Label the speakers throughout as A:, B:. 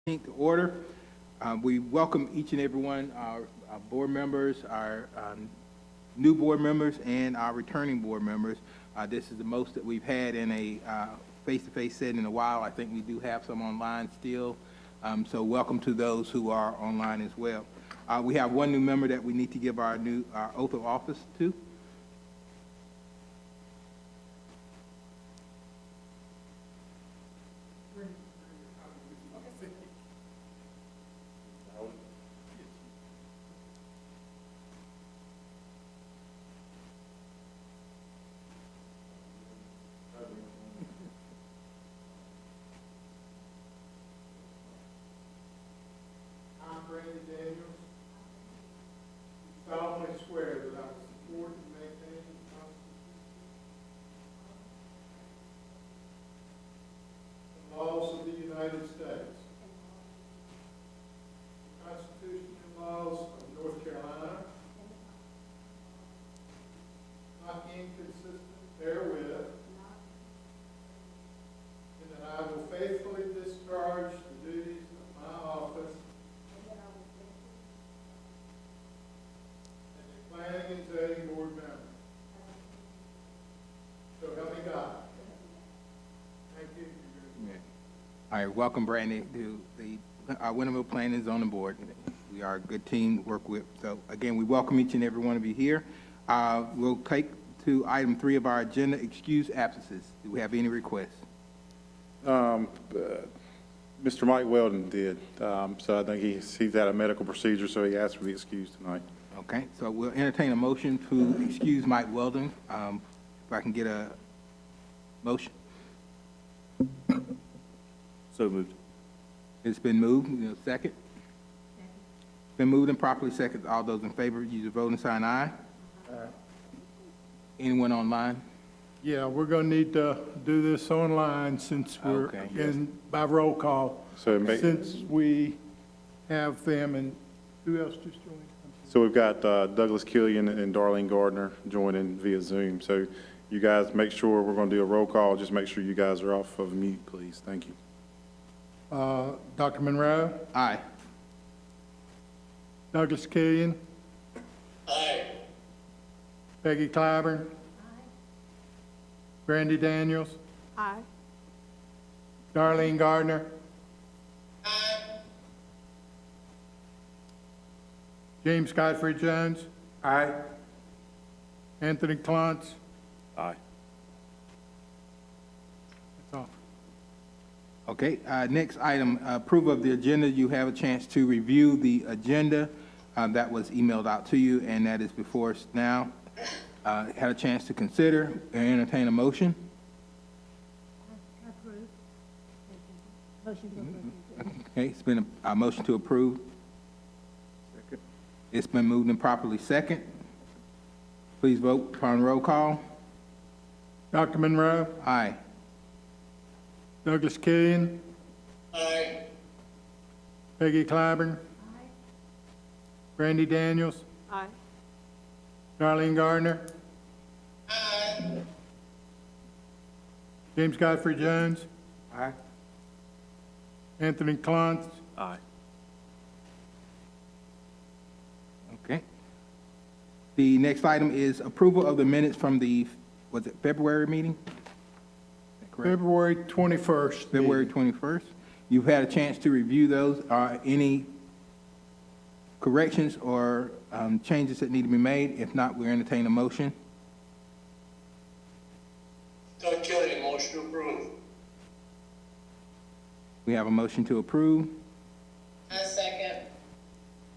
A: To order. We welcome each and every one, our board members, our new board members, and our returning board members. This is the most that we've had in a face-to-face setting in a while. I think we do have some online still. So welcome to those who are online as well. We have one new member that we need to give our oath of office to.
B: Daniels, solemnly swear that I will support and maintain the Constitution and laws of the United States, the Constitution and laws of North Carolina, not inconsistent therewith, and that I will faithfully discharge the duties of my office Planning and Zoning Board member. So help me God. Thank you.
A: All right, welcome, Brandy, to the Winterville Planning and Zoning Board. We are a good team to work with. So again, we welcome each and every one of you here. We'll take to item 3 of our agenda, excuse absences. Do we have any requests?
C: Mr. Mike Weldon did. So I think he's had a medical procedure, so he asked to be excused tonight.
A: Okay, so we'll entertain a motion to excuse Mike Weldon. If I can get a motion.
D: So moved.
A: It's been moved. Second? It's been moved and properly seconded. All those in favor, use your voting sign aye. Anyone online?
B: Yeah, we're going to need to do this online since we're
A: Okay.
B: by roll call.
C: So
B: Since we have them, and who else just joined?
C: So we've got Douglas Killian and Darlene Gardner joining via Zoom. So you guys make sure we're going to do a roll call. Just make sure you guys are off of mute, please. Thank you.
B: Dr. Monroe,
A: Aye.
B: Douglas Killian,
E: Aye.
B: Peggy Clyburn, Brandy Daniels,
F: Aye.
B: Darlene Gardner, James Godfrey Jones. Aye. Anthony Klontz.
D: Aye.
B: That's all.
A: Okay, next item, approval of the agenda. You have a chance to review the agenda that was emailed out to you, and that is before us now. Had a chance to consider and entertain a motion.
F: Approve. Motion to approve.
A: Okay, it's been a motion to approve. Second. It's been moved and properly second. Please vote upon roll call.
B: Dr. Monroe,
A: Aye.
B: Douglas Killian,
E: Aye.
B: Peggy Clyburn,
F: Aye.
B: Brandy Daniels,
F: Aye.
B: Darlene Gardner,
E: Aye.
B: James Godfrey Jones,
A: Aye.
B: Anthony Klontz.
D: Aye.
A: Okay. The next item is approval of the minutes from the, was it February meeting? Is that correct?
B: February 21st.
A: February 21st. You've had a chance to review those. Are any corrections or changes that need to be made? If not, we entertain a motion.
E: Doug Killian, motion to approve.
A: We have a motion to approve.
E: A second.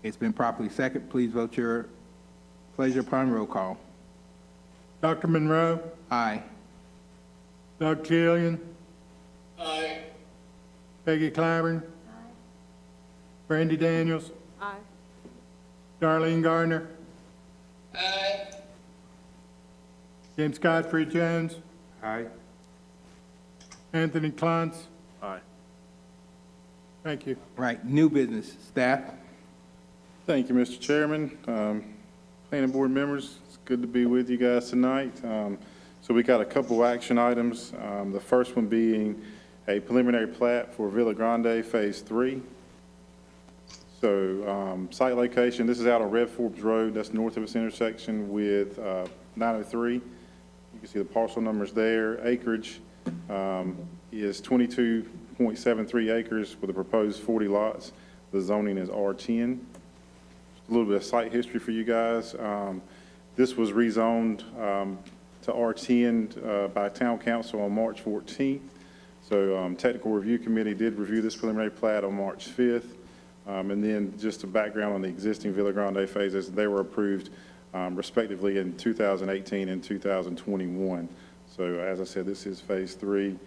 A: It's been properly seconded. Please vote your pleasure upon roll call.
B: Dr. Monroe,
A: Aye.
B: Doug Killian,
E: Aye.
B: Peggy Clyburn,
F: Aye.
B: Brandy Daniels,
F: Aye.
B: Darlene Gardner,
E: Aye.
B: James Godfrey Jones,
C: Aye.
B: Anthony Klontz.
D: Aye.
B: Thank you.
A: Right, new business, staff.
C: Thank you, Mr. Chairman. Planning board members, it's good to be with you guys tonight. So we got a couple action items. The first one being a preliminary plat for Villa Grande Phase 3. So site location, this is out on Red Forbes Road. That's north of its intersection with 903. You can see the parcel numbers there. Acreage is 22.73 acres with a proposed 40 lots. The zoning is R10. A little bit of site history for you guys. This was rezoned to R10 by Town Council on March 14th. So Technical Review Committee did review this preliminary plat on March 5th. And then just a background on the existing Villa Grande phases, they were approved respectively in 2018 and 2021. So as I said, this is Phase 3.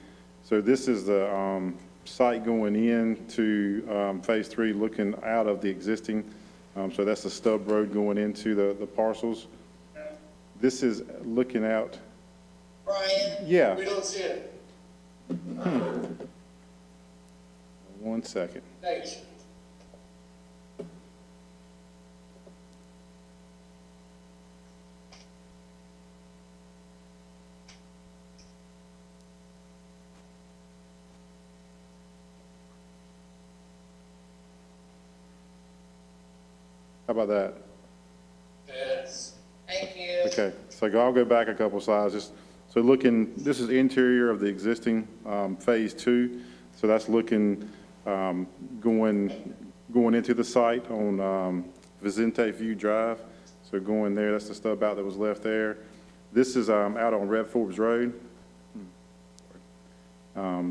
C: So this is the site going into Phase 3, looking out of the existing. So that's the stub road going into the parcels. This is looking out.
E: Brian?
C: Yeah.
E: We don't see it.
C: 1 second.
E: Thanks.
C: How about that?
E: Yes. Thank you.
C: Okay, so I'll go back a couple slides. Just so looking, this is interior of the existing Phase 2. So that's looking going into the site on Vicente View Drive. So going there, that's the stub out that was left there. This is out on Red Forbes Road.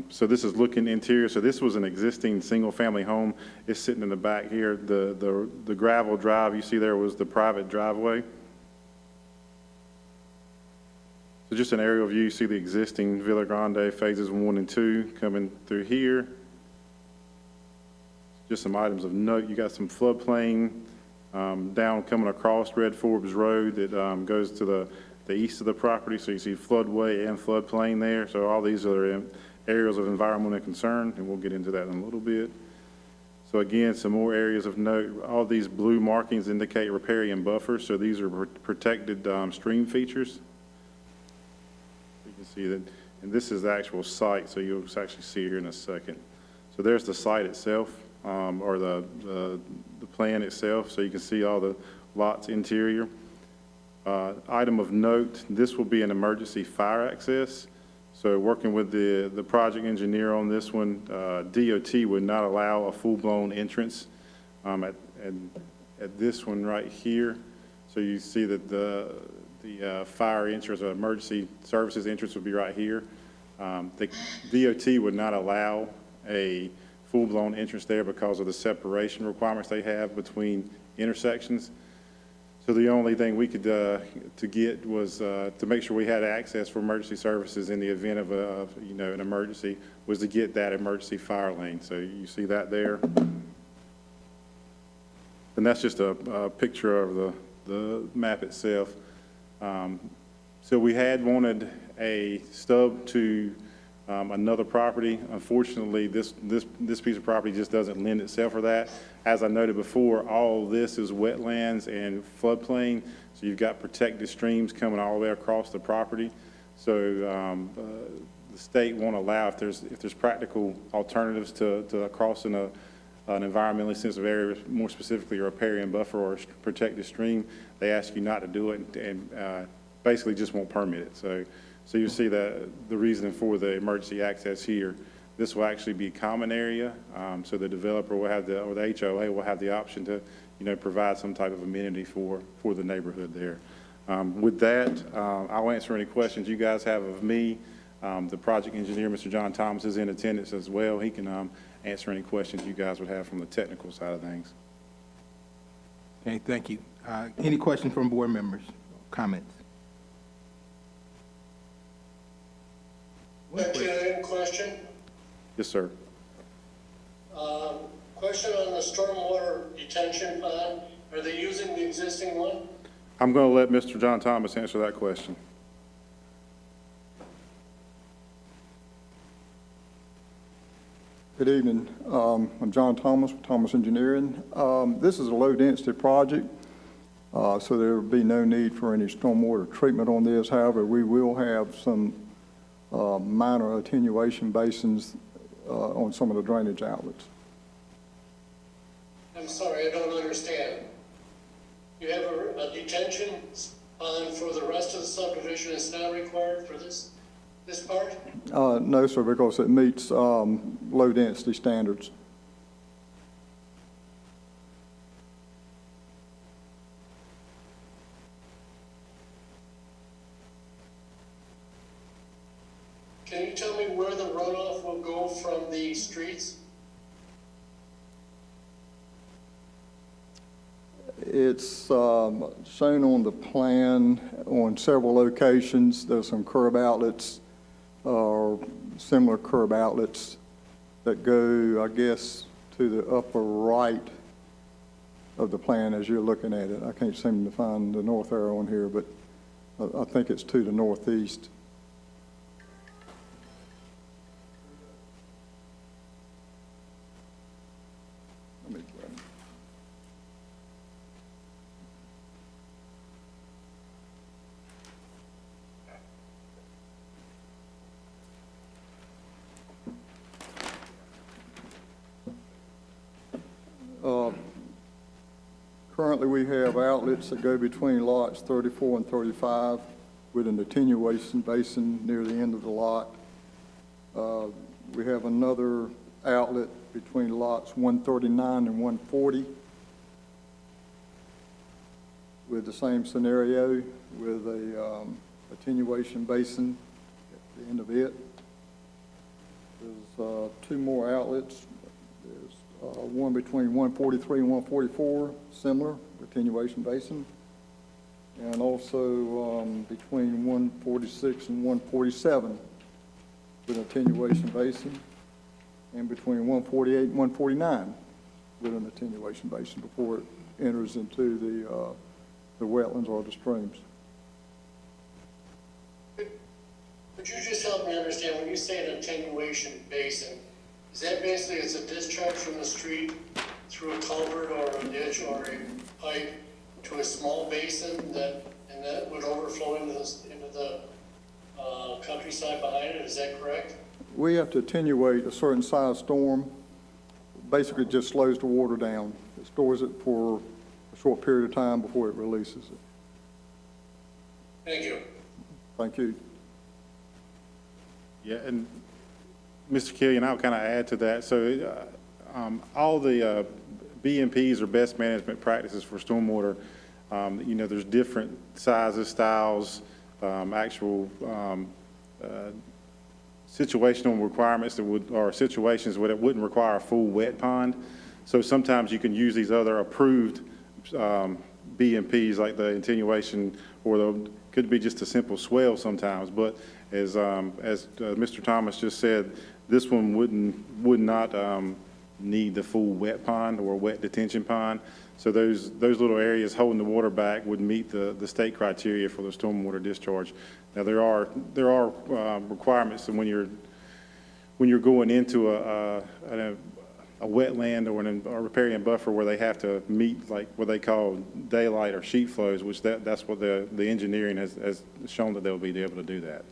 C: So this is looking interior. So this was an existing single-family home. It's sitting in the back here. The gravel drive you see there was the private driveway. So just an aerial view, you see the existing Villa Grande phases 1 and 2 coming through here. Just some items of note. You got some floodplain down coming across Red Forbes Road that goes to the east of the property. So you see floodway and floodplain there. So all these are areas of environmental concern, and we'll get into that in a little bit. So again, some more areas of note. All these blue markings indicate riparian buffers. So these are protected stream features. You can see that, and this is the actual site, so you'll actually see it here in a second. So there's the site itself, or the plan itself, so you can see all the lots interior. Item of note, this will be an emergency fire access. So working with the project engineer on this one, DOT would not allow a full-blown entrance at this one right here. So you see that the fire entrance or emergency services entrance would be right here. The DOT would not allow a full-blown entrance there because of the separation requirements they have between intersections. So the only thing we could to get was to make sure we had access for emergency services in the event of an emergency, was to get that emergency fire lane. So you see that there, and that's just a picture of the map itself. So we had wanted a stub to another property. Unfortunately, this piece of property just doesn't lend itself for that. As I noted before, all this is wetlands and floodplain, so you've got protected streams coming all the way across the property. So the state won't allow, if there's practical alternatives to crossing an environmentally sensitive area, more specifically a riparian buffer or a protected stream, they ask you not to do it and basically just won't permit it. So you see that the reason for the emergency access here. This will actually be a common area, so the developer will have or the HOA will have the option to, provide some type of amenity for the neighborhood there. With that, I'll answer any questions you guys have of me. The project engineer, Mr. John Thomas, is in attendance as well. He can answer any questions you guys would have from the technical side of things.
A: Okay, thank you. Any questions from board members, comments?
E: Question?
C: Yes, sir.
E: Question on the stormwater detention pond. Are they using the existing one?
C: I'm going to let Mr. John Thomas answer that question.
G: Good evening. I'm John Thomas with Thomas Engineering. This is a low-density project, so there will be no need for any stormwater treatment on this. However, we will have some minor attenuation basins on some of the drainage outlets.
E: I'm sorry, I don't understand. You have a detention pond for the rest of the subdivision, it's not required for this part?
G: No, sir, because it meets low-density standards.
E: Can you tell me where the runoff will go from the streets?
G: It's shown on the plan on several locations. There's some curb outlets, or similar curb outlets that go, I guess, to the upper right of the plan as you're looking at it. I can't seem to find the north arrow on here, but I think it's to the northeast. Let me grab it. Currently, we have outlets that go between lots 34 and 35 with an attenuation basin near the end of the lot. We have another outlet between lots 139 and 140 with the same scenario with a attenuation basin at the end of it. There's two more outlets. There's one between 143 and 144, similar attenuation basin. And also between 146 and 147 with an attenuation basin. And between 148 and 149 with an attenuation basin before it enters into the wetlands or the streams.
E: Could you just help me understand, when you say an attenuation basin, is that basically it's a discharge from the street through a culvert or a ditch or a pipe to a small basin and that would overflow into the countryside behind it? Is that correct?
G: We have to attenuate a certain size storm. Basically, it just slows the water down. It stores it for a short period of time before it releases it.
E: Thank you.
G: Thank you.
C: Yeah, and Mr. Killian, I'll kind of add to that. So all the BMPs or best management practices for stormwater, you know, there's different sizes, styles, actual situational requirements that would, or situations where it wouldn't require a full wet pond. So sometimes you can use these other approved BMPs like the attenuation, or the, could be just a simple swell sometimes. But as Mr. Thomas just said, this one would not need the full wet pond or wet detention pond. So those little areas holding the water back would meet the state criteria for the stormwater discharge. Now there are requirements, and when you're going into a wetland or a riparian buffer where they have to meet like what they call daylight or sheet flows, which that's what the engineering has shown that they'll be able to do that.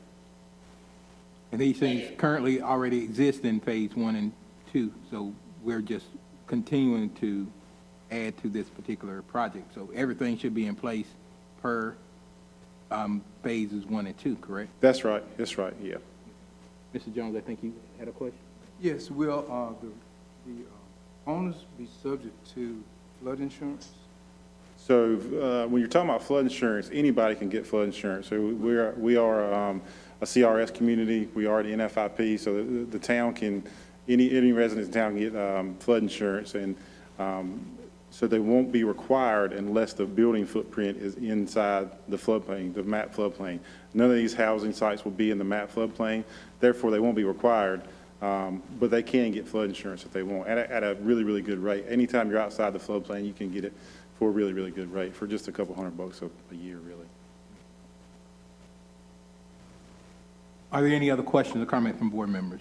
A: And these things currently already exist in phase 1 and 2, so we're just continuing to add to this particular project. So everything should be in place per phases 1 and 2, correct?
C: That's right, yeah.
A: Mr. Jones, I think you had a question?
H: Yes, will the owners be subject to flood insurance?
C: So when you're talking about flood insurance, anybody can get flood insurance. So we are a CRS community. We are the NFIP, so the town can, any resident in town can get flood insurance, and so they won't be required unless the building footprint is inside the floodplain, the MAP floodplain. None of these housing sites will be in the MAP floodplain, therefore they won't be required, but they can get flood insurance if they want, at a really, really good rate. Anytime you're outside the floodplain, you can get it for a really, really good rate, for just a couple $100 a year, really.
A: Are there any other questions or comments from board members?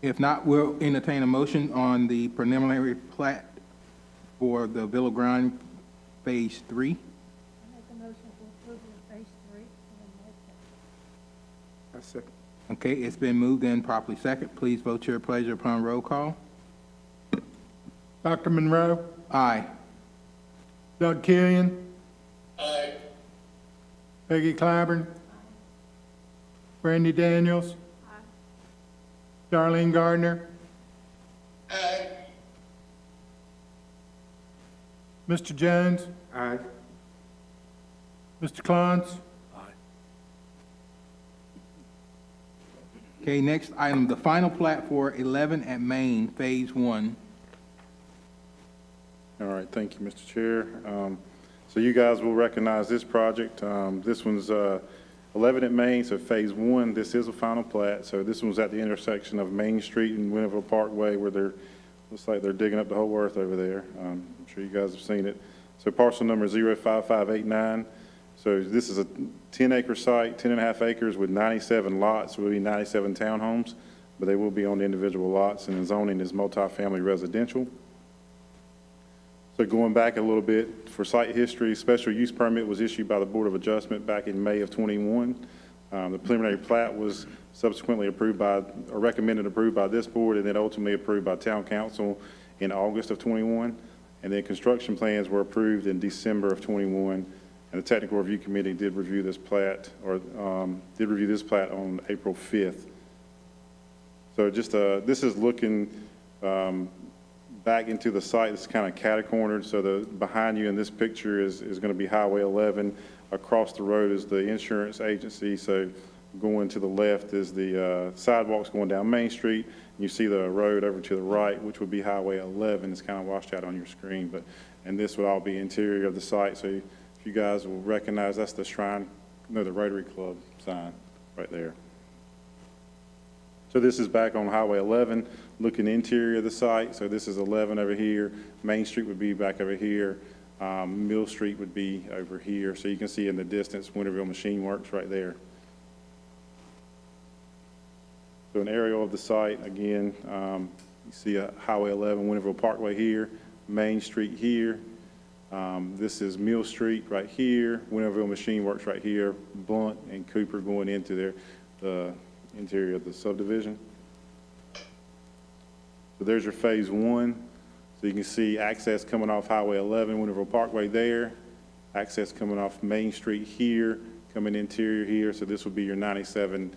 A: If not, we'll entertain a motion on the preliminary plat for the Villa Grind Phase 3.
F: I make a motion for approval of phase 3 and then
H: I second.
A: Okay, it's been moved and properly second. Please vote your pleasure upon roll call.
B: Dr. Monroe,
A: Aye.
B: Doug Killian,
E: Aye.
B: Peggy Clyburn, Brandy Daniels, Darlene Gardner,
E: Aye.
B: Mr. Jones,
H: Aye.
B: Mr. Clons,
A: Okay, next item, the final plat for 11 at Main, Phase 1.
C: All right, thank you, Mr. Chair. So you guys will recognize this project. This one's 11 at Main, so Phase 1. This is a final plat. So this one's at the intersection of Main Street and Winterville Parkway where looks like they're digging up the whole earth over there. I'm sure you guys have seen it. So parcel number 05589. So this is a 10-acre site, 10.5 acres with 97 lots, will be 97 townhomes, but they will be on the individual lots, and the zoning is multifamily residential. So going back a little bit, for site history, special use permit was issued by the Board of Adjustment back in May of '21. The preliminary plat was subsequently approved by, or recommended approved by this board, and then ultimately approved by Town Council in August of '21. And then construction plans were approved in December of '21. And the Technical Review Committee did review this plat, or did review this plat on April 5th. So just, this is looking back into the site. It's kind of catty-cornered. So behind you in this picture is going to be Highway 11. Across the road is the insurance agency. So going to the left is the sidewalks going down Main Street. You see the road over to the right, which would be Highway 11. It's kind of washed out on your screen, and this would all be interior of the site. So you guys will recognize that's the Shrine, no, the Rotary Club sign right there. So this is back on Highway 11, looking interior of the site. So this is 11 over here. Main Street would be back over here. Mill Street would be over here. So you can see in the distance, Winterville Machine Works right there. So an aerial of the site, again, you see Highway 11, Winterville Parkway here, Main Street here. This is Mill Street right here, Winterville Machine Works right here, Blunt and Cooper going into the interior of the subdivision. So there's your Phase 1. So you can see access coming off Highway 11, Winterville Parkway there, access coming off Main Street here, coming interior here. So this will be your 97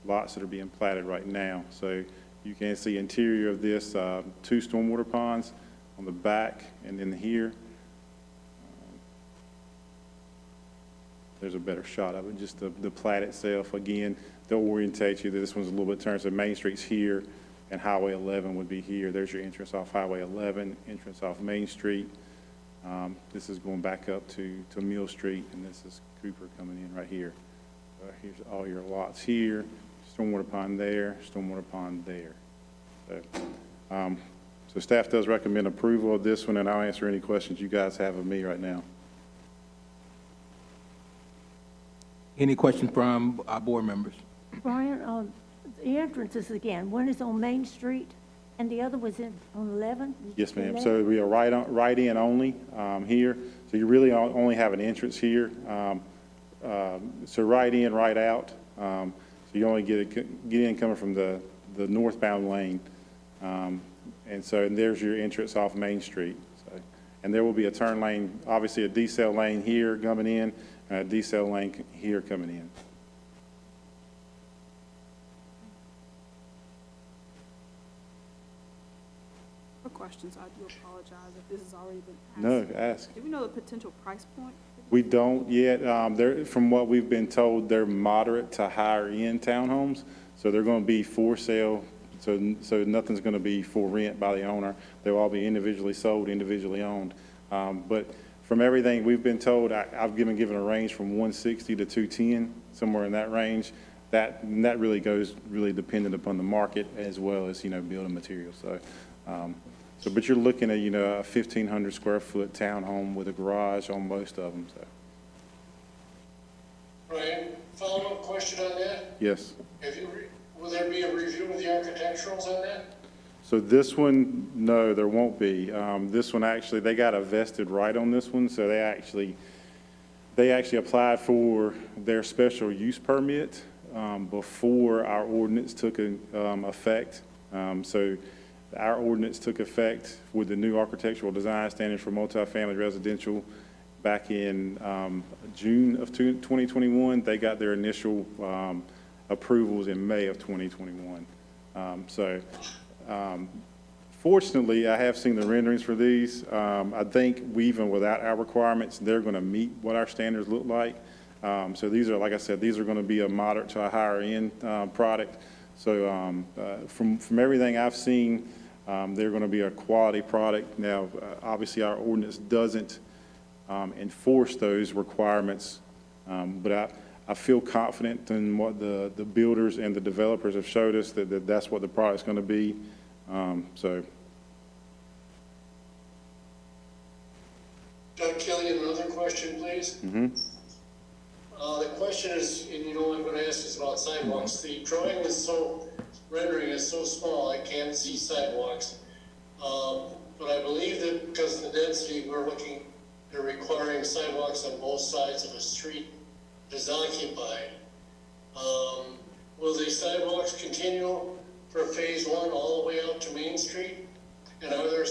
C: lots that are being platted right now. So you can see interior of this, 2 stormwater ponds on the back and then here. There's a better shot of it, just the plat itself. Again, they'll orientate you that this one's a little bit turned, so Main Street's here, and Highway 11 would be here. There's your entrance off Highway 11, entrance off Main Street. This is going back up to Mill Street, and this is Cooper coming in right here. Here's all your lots here, stormwater pond there, stormwater pond there. So staff does recommend approval of this one, and I'll answer any questions you guys have of me right now.
A: Any questions from our board members?
F: Brian, the entrances again, one is on Main Street and the other was on 11?
C: Yes, ma'am. So we are right in only here. So you really only have an entrance here. So right in, right out. So you only get in coming from the northbound lane. And there's your entrance off Main Street. So, and there will be a turn lane, obviously a decel lane here coming in, and a decel lane here coming in.
I: For questions, I do apologize if this has already been asked.
C: No, ask.
I: Do we know the potential price point?
C: We don't yet. From what we've been told, they're moderate to higher end townhomes. So they're going to be for sale. So nothing's going to be for rent by the owner. They'll all be individually sold, individually owned. But from everything we've been told, I've given a range from 160 to 210, somewhere in that range. That really goes dependent upon the market as well as, building materials. But you're looking at, a 1,500 square foot townhome with a garage on most of them. So.
E: Brian, follow-up question on that?
C: Yes.
E: Will there be a review of the architecturals on that?
C: So this one, no, there won't be. This one actually, they got a vested right on this one, so they actually applied for their special use permit before our ordinance took effect. So our ordinance took effect with the new architectural design standards for multifamily residential back in June of 2021. They got their initial approvals in May of 2021. Fortunately, I have seen the renderings for these. I think even without our requirements, they're going to meet what our standards look like. So these are, like I said, these are going to be a moderate to a higher end product. So from everything I've seen, they're going to be a quality product. Now, obviously, our ordinance doesn't enforce those requirements, but I feel confident in what the builders and the developers have showed us that's what the product's going to be.
E: Doug Kelly, another question, please. The question is, and you know what I'm going to ask is about sidewalks. The drawing is rendering is so small, I can't see sidewalks. But I believe that because of the density, they're requiring sidewalks on both sides of a street that is occupied. Will the sidewalks continue for phase one all the way out to Main Street? And are there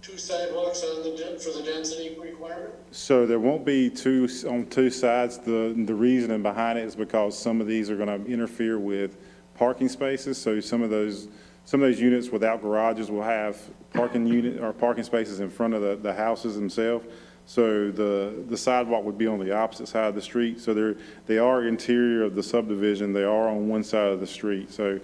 E: two sidewalks for the density requirement?
C: So there won't be two on two sides. The reasoning behind it is because some of these are going to interfere with parking spaces. So some of those units without garages will have parking spaces in front of the houses themselves. So the sidewalk would be on the opposite side of the street. So they are interior of the subdivision. They are on one side of the street. So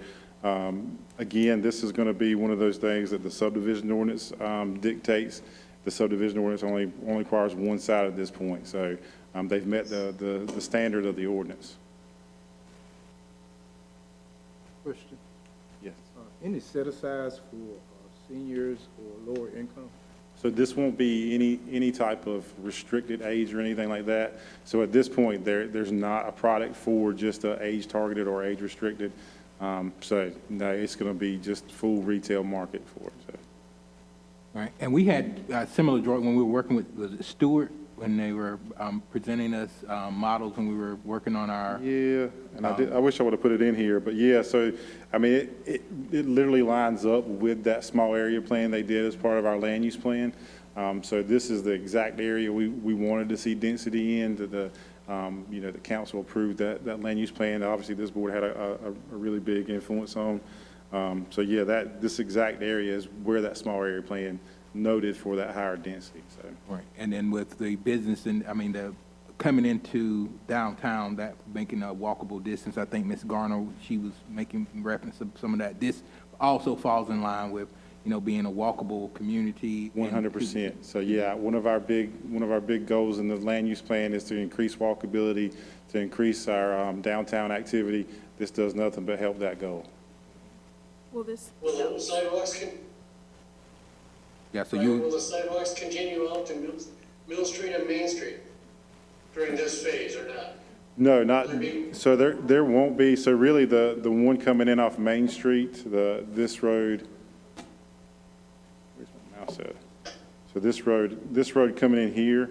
C: again, this is going to be one of those things that the subdivision ordinance dictates. The subdivision ordinance only requires one side at this point. So they've met the standard of the ordinance.
H: Question.
C: Yes.
H: Any set-asides for seniors or lower income?
C: So this won't be any type of restricted age or anything like that. So at this point, there's not a product for just age targeted or age restricted. So no, it's going to be just full retail market for it. So.
A: Right, and we had similar drawing when we were working with Stewart, when they were presenting us models when we were working on our.
C: Yeah, and I wish I would have put it in here, but yeah, so, I mean, it literally lines up with that small area plan they did as part of our land use plan. So this is the exact area we wanted to see density in. The council approved that land use plan. Obviously, this board had a really big influence on. So yeah, this exact area is where that small area plan noted for that higher density, so.
A: Right, and then with the business and, the coming into downtown, that making a walkable distance, I think Ms. Garner, she was making reference to some of that. This also falls in line with, being a walkable community.
C: 100%. So yeah, one of our big goals in the land use plan is to increase walkability, to increase our downtown activity. This does nothing but help that goal.
I: Will
E: Will the sidewalks
A: Yeah, so
E: will the sidewalks continue out to Mill Street and Main Street during this phase or not?
C: No, not, so there won't be, so really the one coming in off Main Street, this road, where's my mouse at? So this road coming in here,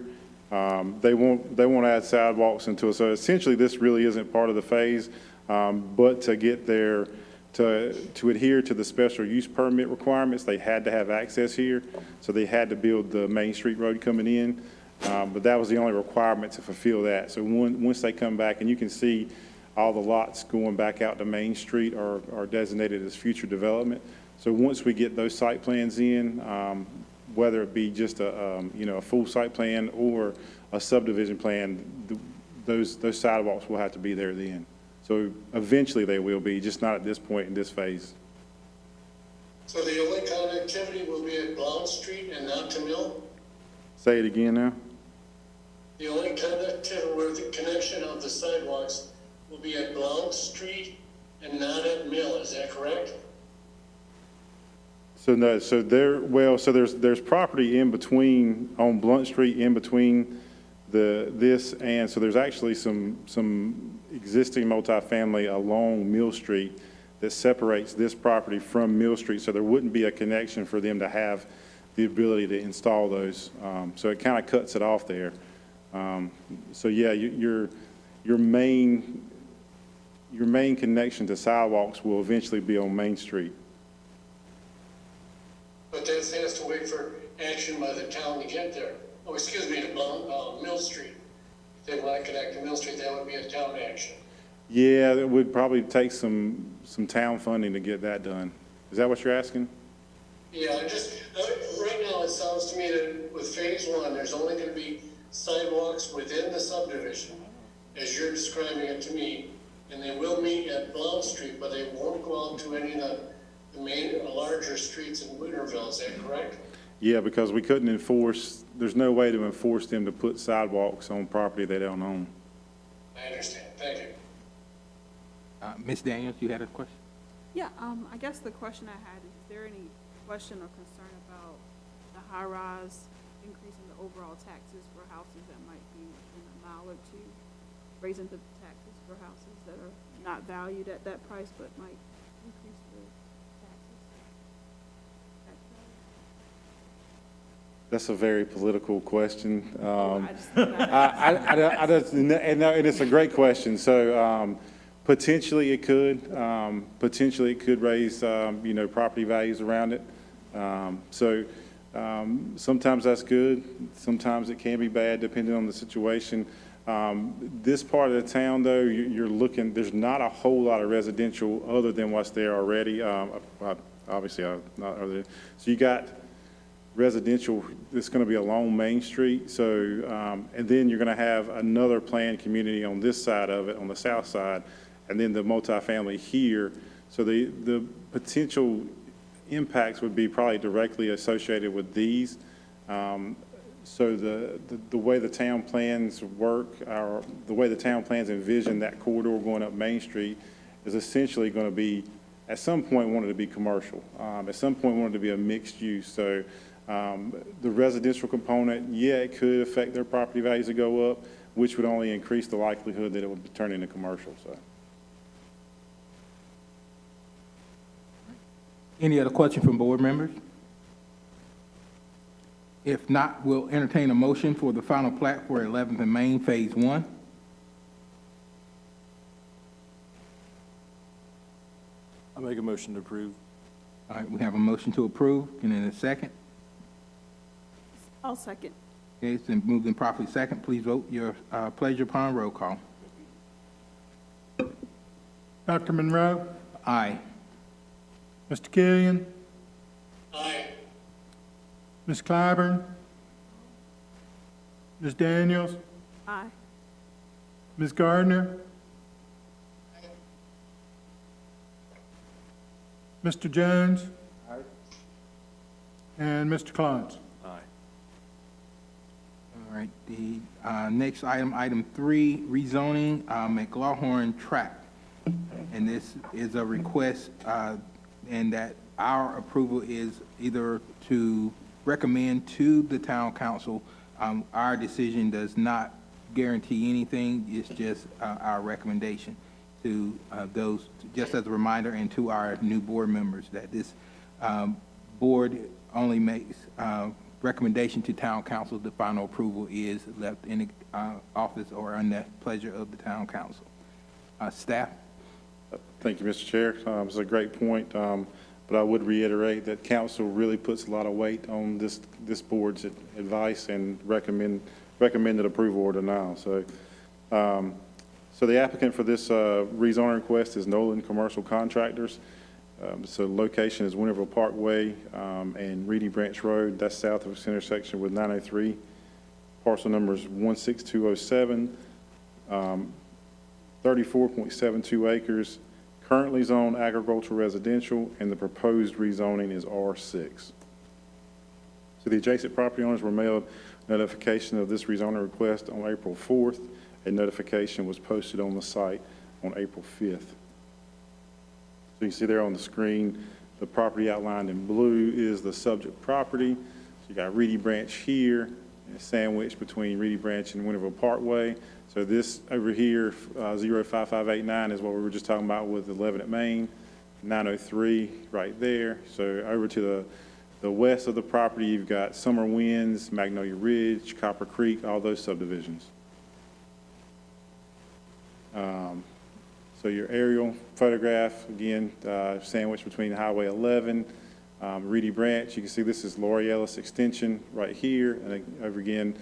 C: they won't add sidewalks into it. So essentially this really isn't part of the phase, but to get there, to adhere to the special use permit requirements, they had to have access here. So they had to build the Main Street road coming in. But that was the only requirement to fulfill that. So once they come back, and you can see all the lots going back out to Main Street are designated as future development. So once we get those site plans in, whether it be just a full site plan or a subdivision plan, those sidewalks will have to be there then. So eventually they will be, just not at this point in this phase.
E: So the only connectivity will be at Blount Street and not to Mill?
C: Say it again now.
E: The only connectivity where the connection of the sidewalks will be at Blount Street and not at Mill, is that correct?
C: So no, so there's property in between, on Blunt Street, in between this and, so there's actually some existing multifamily along Mill Street that separates this property from Mill Street, so there wouldn't be a connection for them to have the ability to install those. So it kind of cuts it off there. So yeah, your main your main connection to sidewalks will eventually be on Main Street.
E: But that has to wait for action by the town to get there. Oh, excuse me, to Mill Street. If they want to connect to Mill Street, that would be a town action.
C: Yeah, it would probably take some town funding to get that done. Is that what you're asking?
E: Yeah, right now, it sounds to me that with phase one, there's only gonna be sidewalks within the subdivision, as you're describing it to me, and they will meet at Blount Street, but they won't go out to any of the main, larger streets in Winterville, is that correct?
C: Yeah, because we couldn't enforce, there's no way to enforce them to put sidewalks on property they don't own.
E: I understand, thank you.
A: Ms. Daniels, you had a question?
I: Yeah, I guess the question I had is there any question or concern about the high-rise increasing the overall taxes for houses that might be within a mile or two, raising the taxes for houses that are not valued at that price but might increase the taxes?
C: That's a very political question.
I: I just-
C: And it's a great question. So potentially it could raise, property values around it. Sometimes that's good. Sometimes it can be bad depending on the situation. This part of the town, though, you're looking, there's not a whole lot of residential other than what's there already. Obviously, not other. So you got residential, it's going to be along Main Street. So, and then you're going to have another planned community on this side of it, on the south side, and then the multifamily here. So the potential impacts would be probably directly associated with these. So the way the town plans work, or the way the town plans envision that corridor going up Main Street is essentially going to be, at some point, wanted to be commercial. At some point, wanted to be a mixed use. So the residential component, yeah, it could affect their property values to go up, which would only increase the likelihood that it would turn into commercial. So.
A: Any other question from board members? If not, we'll entertain a motion for the final plat for 11th and Main, Phase 1.
D: I make a motion to approve.
A: All right, we have a motion to approve, and in a second.
I: I'll second.
A: Okay, it's been moved and properly second. Please vote your pleasure upon roll call.
B: Dr. Monroe,
A: Aye.
B: Mr. Killian,
E: Aye.
B: Ms. Clyburn, Ms. Daniels,
I: Aye.
B: Ms. Gardner, Mr. Jones, and Mr. Klontz.
D: Aye.
A: All right, the next item, item 3, rezoning McLaughlin Tract. And this is a request, and that our approval is either to recommend to the town council. Our decision does not guarantee anything. It's just our recommendation to those, just as a reminder, and to our new board members, that this board only makes recommendation to town council. The final approval is left in the office or on the pleasure of the town council. Staff?
C: Thank you, Mr. Chair. It's a great point, but I would reiterate that council really puts a lot of weight on this board's advice and recommended approval or denial. So the applicant for this rezoning request is Nolan Commercial Contractors. So the location is Winterville Parkway and Reedy Branch Road. That's south of this intersection with 903. Parcel number is 16207, 34.72 acres, currently zoned agricultural residential, and the proposed rezoning is R6. So the adjacent property owners were mailed notification of this rezoning request on April 4th. A notification was posted on the site on April 5th. So you see there on the screen, the property outlined in blue is the subject property. So you got Reedy Branch here, and sandwiched between Reedy Branch and Winterville Parkway. So this over here, 05589 is what we were just talking about with 11 at Main, 903 right there. So over to the west of the property, you've got Summer Winds, Magnolia Ridge, Copper Creek, all those subdivisions. So your aerial photograph, again, sandwiched between Highway 11, Reedy Branch. You can see this is Laurie Ellis Extension right here. And over again,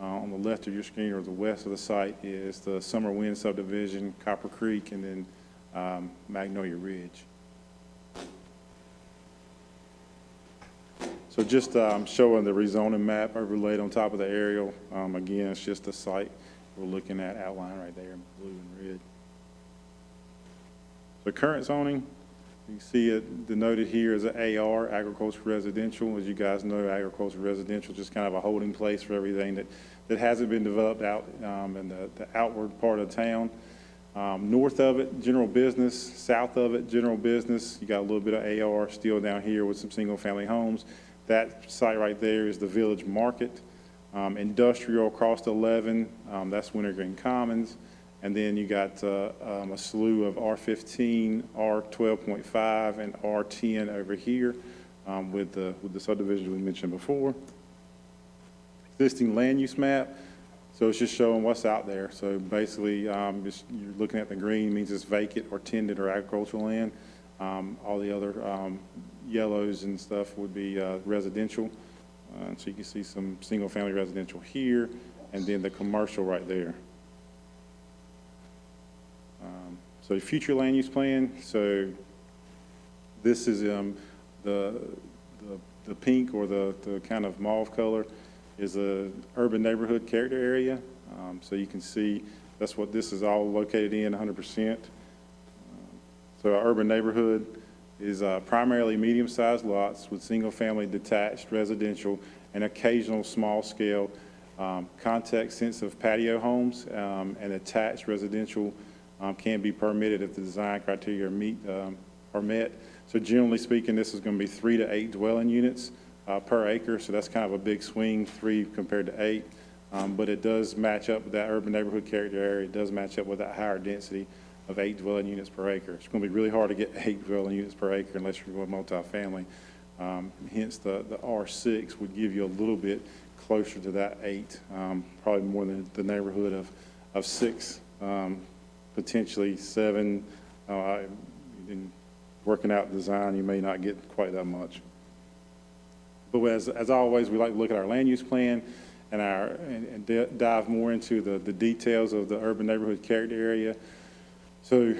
C: on the left of your screen or the west of the site is the Summer Wind subdivision, Copper Creek, and then Magnolia Ridge. So just showing the rezoning map overlaid on top of the aerial. Again, it's just the site we're looking at outlined right there in blue and red. The current zoning, you see it denoted here as an AR, agricultural residential. As you guys know, agricultural residential is just kind of a holding place for everything that hasn't been developed out in the outward part of town. North of it, general business. South of it, general business. You got a little bit of AR still down here with some single-family homes. That site right there is the Village Market. Industrial across the 11, that's Wintergreen Commons. And then you got a slew of R15, R12.5, and R10 over here with the subdivision we mentioned before. Existing land use map. So it's just showing what's out there. So basically, you're looking at the green means it's vacant or tented or agricultural land. All the other yellows and stuff would be residential. So you can see some single-family residential here, and then the commercial right there. So future land use plan. So this is the pink or the kind of mauve color is a urban neighborhood character area. So you can see that's what this is all located in 100%. So our urban neighborhood is primarily medium-sized lots with single-family detached residential and occasional small-scale context-sensitive patio homes and attached residential can be permitted if the design criteria are met. So generally speaking, this is going to be 3 to 8 dwelling units per acre. So that's kind of a big swing, 3 compared to 8. But it does match up with that urban neighborhood character area. It does match up with that higher density of 8 dwelling units per acre. It's going to be really hard to get 8 dwelling units per acre unless you're going multifamily. Hence, the R6 would give you a little bit closer to that 8, probably more than the neighborhood of 6, potentially 7. In working out design, you may not get quite that much. But as always, we like to look at our land use plan and dive more into the details of the urban neighborhood character area. So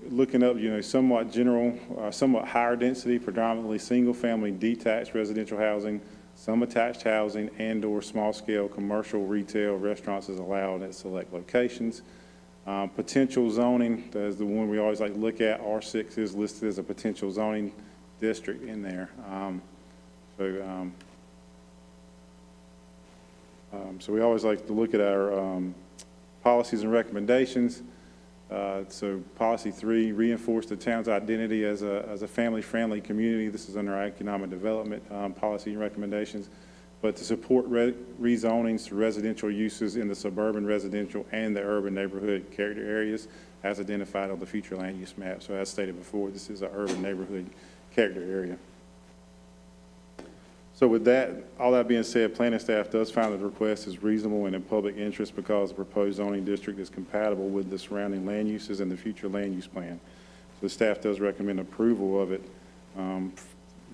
C: looking up, somewhat general, somewhat higher density, predominantly single-family detached residential housing, some attached housing, and/or small-scale commercial retail restaurants is allowed at select locations. Potential zoning, that's the one we always like to look at. R6 is listed as a potential zoning district in there. So we always like to look at our policies and recommendations. So policy 3, reinforce the town's identity as a family-friendly community. This is under our economic development policy and recommendations. But to support rezonings to residential uses in the suburban residential and the urban neighborhood character areas as identified on the future land use map. So as stated before, this is an urban neighborhood character area. So with that, all that being said, planning staff does find that the request is reasonable and in public interest because the proposed zoning district is compatible with the surrounding land uses and the future land use plan. So the staff does recommend approval of it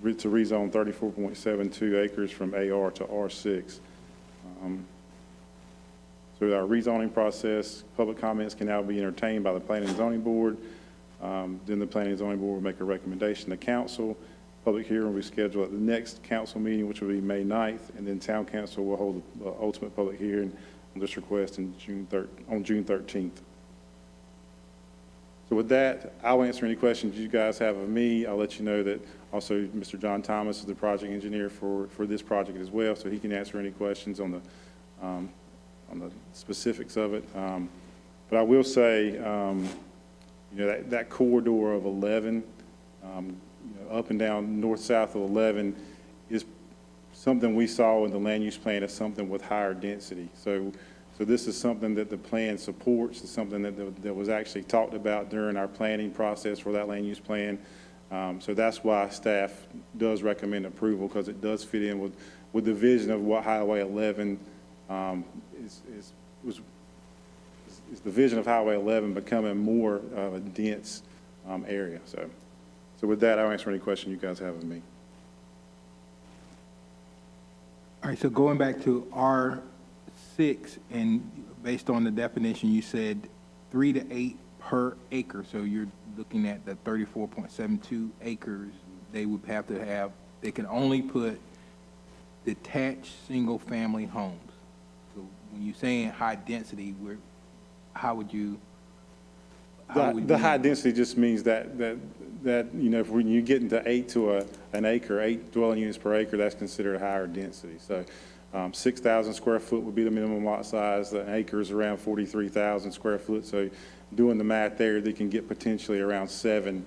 C: to rezone 34.72 acres from AR to R6. So our rezoning process, public comments can now be entertained by the Planning and Zoning Board. Then the Planning and Zoning Board will make a recommendation to council. Public hearing will be scheduled at the next council meeting, which will be May 9th, and then town council will hold the ultimate public hearing on this request on June 13th. So with that, I'll answer any questions you guys have of me. I'll let you know that also Mr. John Thomas is the project engineer for this project as well, so he can answer any questions on the specifics of it. But I will say, that corridor of 11, up and down north-south of 11 is something we saw in the land use plan as something with higher density. So this is something that the plan supports. It's something that was actually talked about during our planning process for that land use plan. So that's why staff does recommend approval, because it does fit in with the vision of what Highway 11 is the vision of Highway 11 becoming more of a dense area. So with that, I'll answer any question you guys have of me.
A: All right, so going back to R6, and based on the definition, you said 3 to 8 per acre, so you're looking at the 34.72 acres, they would have to have, they can only put detached, single-family homes. So when you're saying high density, how would you?
C: The high density just means that, you know, if when you get into 8 to an acre, 8 dwelling units per acre, that's considered a higher density. So 6,000 square foot would be the minimum lot size. An acre is around 43,000 square foot. So doing the math there, they can get potentially around 6,000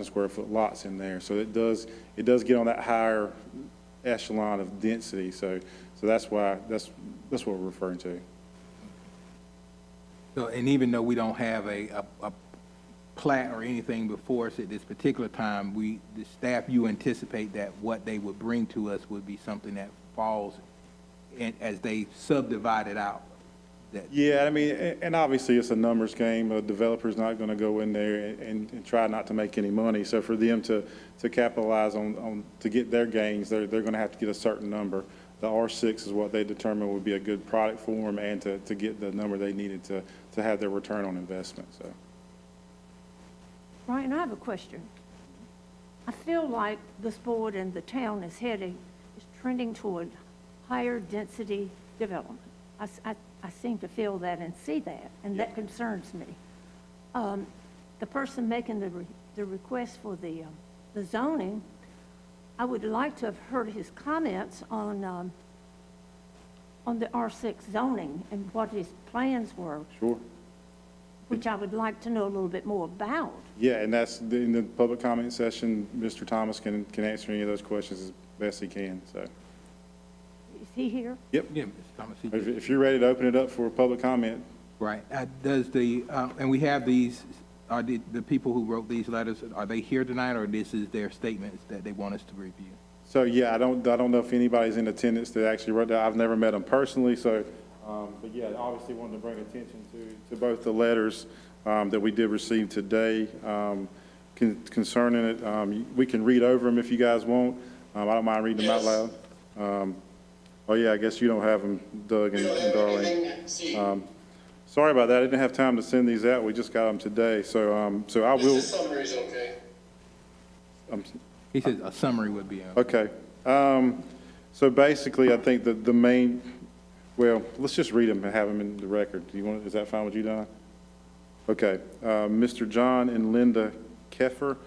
C: square foot lots in there. So it does get on that higher echelon of density. So that's why, that's what we're referring to.
A: So, and even though we don't have a plat or anything before us at this particular time, the staff, you anticipate that what they would bring to us would be something that falls in, as they subdivide it out?
C: Yeah, I mean, and obviously it's a numbers game. A developer's not going to go in there and try not to make any money. So for them to capitalize on to get their gains, they're going to have to get a certain number. The R6 is what they determined would be a good product for them and to get the number they needed to have their return on investment. So,
F: Brian, I have a question. I feel like this board and the town is trending toward higher density development. I seem to feel that and see that, and that concerns me. The person making the request for the zoning, I would like to have heard his comments on the R6 zoning and what his plans were.
C: sure.
F: Which I would like to know a little bit more about.
C: Yeah, and that's in the public comment session. Mr. Thomas can answer any of those questions as best he can. So,
F: Is he here?
C: yep.
A: Yeah, Mr. Thomas.
C: If you're ready to open it up for public comment.
A: Right. Does the, and we have these, are the people who wrote these letters, are they here tonight, or this is their statements that they want us to review?
C: So yeah, I don't know if anybody's in attendance that actually wrote that. I've never met them personally, so, but yeah, obviously wanted to bring attention to both the letters that we did receive today concerning it. We can read over them if you guys want. I don't mind reading them out loud. Oh yeah, I guess you don't have them, Doug and Darlene. Sorry about that. I didn't have time to send these out. We just got them today, so I will.
E: Just a summary's okay.
A: He says a summary would be.
C: Okay. So basically, I think that the main, well, let's just read them and have them in the record. Is that fine with you, Don? Okay. Mr. John and Linda Keffer,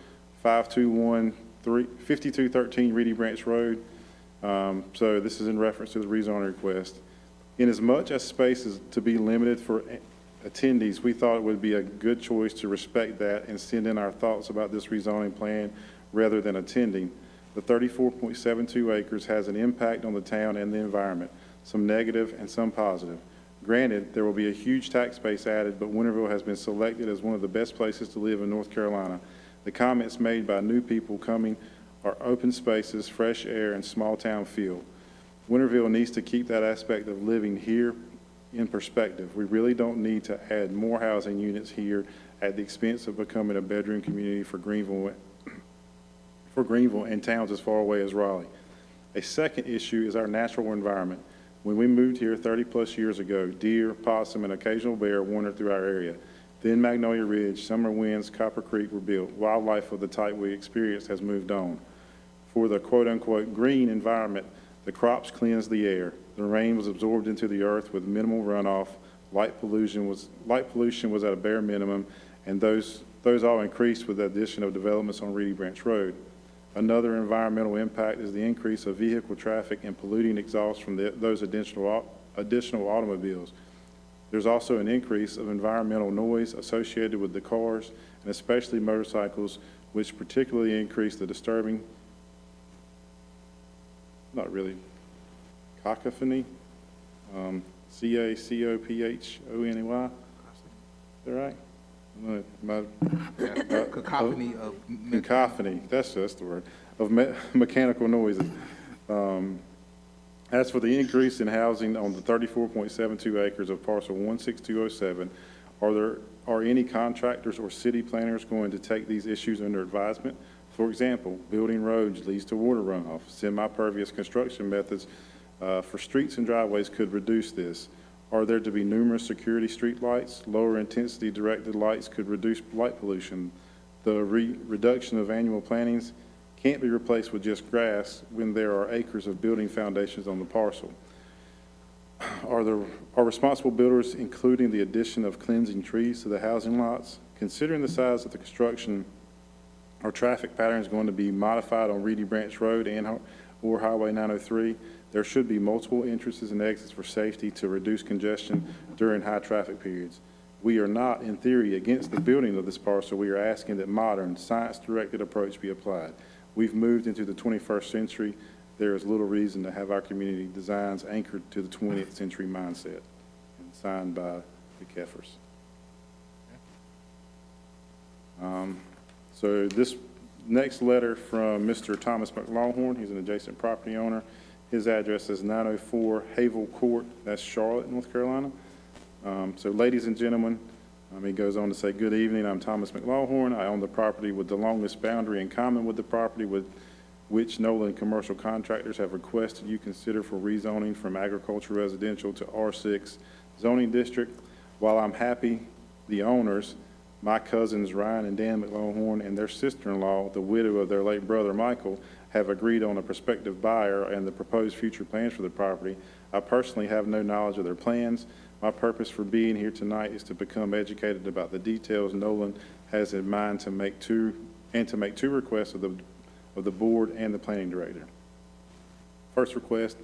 C: 5213 Reedy Branch Road. So this is in reference to the rezoning request. Inasmuch as space is to be limited for attendees, we thought it would be a good choice to respect that and send in our thoughts about this rezoning plan rather than attending. The 34.72 acres has an impact on the town and the environment, some negative and some positive. Granted, there will be a huge tax base added, but Winterville has been selected as one of the best places to live in North Carolina. The comments made by new people coming are open spaces, fresh air, and small town feel. Winterville needs to keep that aspect of living here in perspective. We really don't need to add more housing units here at the expense of becoming a bedroom community for Greenville and towns as far away as Raleigh. A second issue is our natural environment. When we moved here 30-plus years ago, deer, possum, and occasional bear wandered through our area. Then Magnolia Ridge, Summer Winds, Copper Creek were built. Wildlife of the type we experienced has moved on. For the quote-unquote green environment, the crops cleansed the air. The rain was absorbed into the earth with minimal runoff. Light pollution was at a bare minimum, and those all increased with the addition of developments on Reedy Branch Road. Another environmental impact is the increase of vehicle traffic and polluting exhaust from those additional automobiles. There's also an increase of environmental noise associated with the cars, and especially motorcycles, which particularly increase the disturbing, not really, cacophony, C-A-C-O-P-H-O-N-E-Y. Is that right?
A: Cacophony of.
C: Cacophony, that's the word, of mechanical noises. As for the increase in housing on the 34.72 acres of parcel 16207, are any contractors or city planners going to take these issues under advisement? For example, building roads leads to water runoff. Semi-pervious construction methods for streets and driveways could reduce this. Are there to be numerous security street lights? Lower intensity directed lights could reduce light pollution. The reduction of annual plantings can't be replaced with just grass when there are acres of building foundations on the parcel. Are responsible builders including the addition of cleansing trees to the housing lots? Considering the size of the construction, are traffic patterns going to be modified on Reedy Branch Road or Highway 903? There should be multiple entrances and exits for safety to reduce congestion during high traffic periods. We are not, in theory, against the building of this parcel. We are asking that modern, science-directed approach be applied. We've moved into the 21st century. There is little reason to have our community designs anchored to the 20th century mindset. And signed by the Keffers. So this next letter from Mr. Thomas McLawhorn, he's an adjacent property owner. His address is 904 Havel Court, that's Charlotte, North Carolina. So ladies and gentlemen, he goes on to say, good evening, I'm Thomas McLawhorn. I own the property with the longest boundary in common with the property with which Nolan commercial contractors have requested you consider for rezoning from agriculture residential to R6 zoning district. While I'm happy the owners, my cousins Ryan and Dan McLawhorn and their sister-in-law, the widow of their late brother Michael, have agreed on a prospective buyer and the proposed future plans for the property. I personally have no knowledge of their plans. My purpose for being here tonight is to become educated about the details Nolan has in mind to make two requests of the board and the planning director. First request,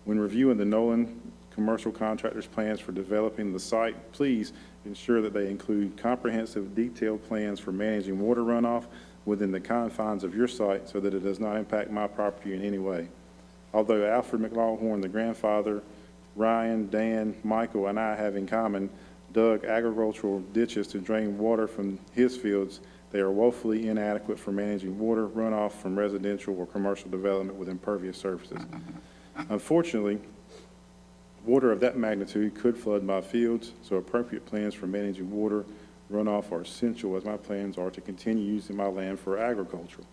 C: when reviewing the Nolan commercial contractor's plans for developing the site, please ensure that they include comprehensive detailed plans for managing water runoff within the confines of your site so that it does not impact my property in any way. Although Alfred McLawhorn, the grandfather, Ryan, Dan, Michael, and I have in common dug agricultural ditches to drain water from his fields, they are woefully inadequate for managing water runoff from residential or commercial development with impervious surfaces. Unfortunately, water of that magnitude could flood my fields, so appropriate plans for managing water runoff are essential, as my plans are to continue using my land for agriculture.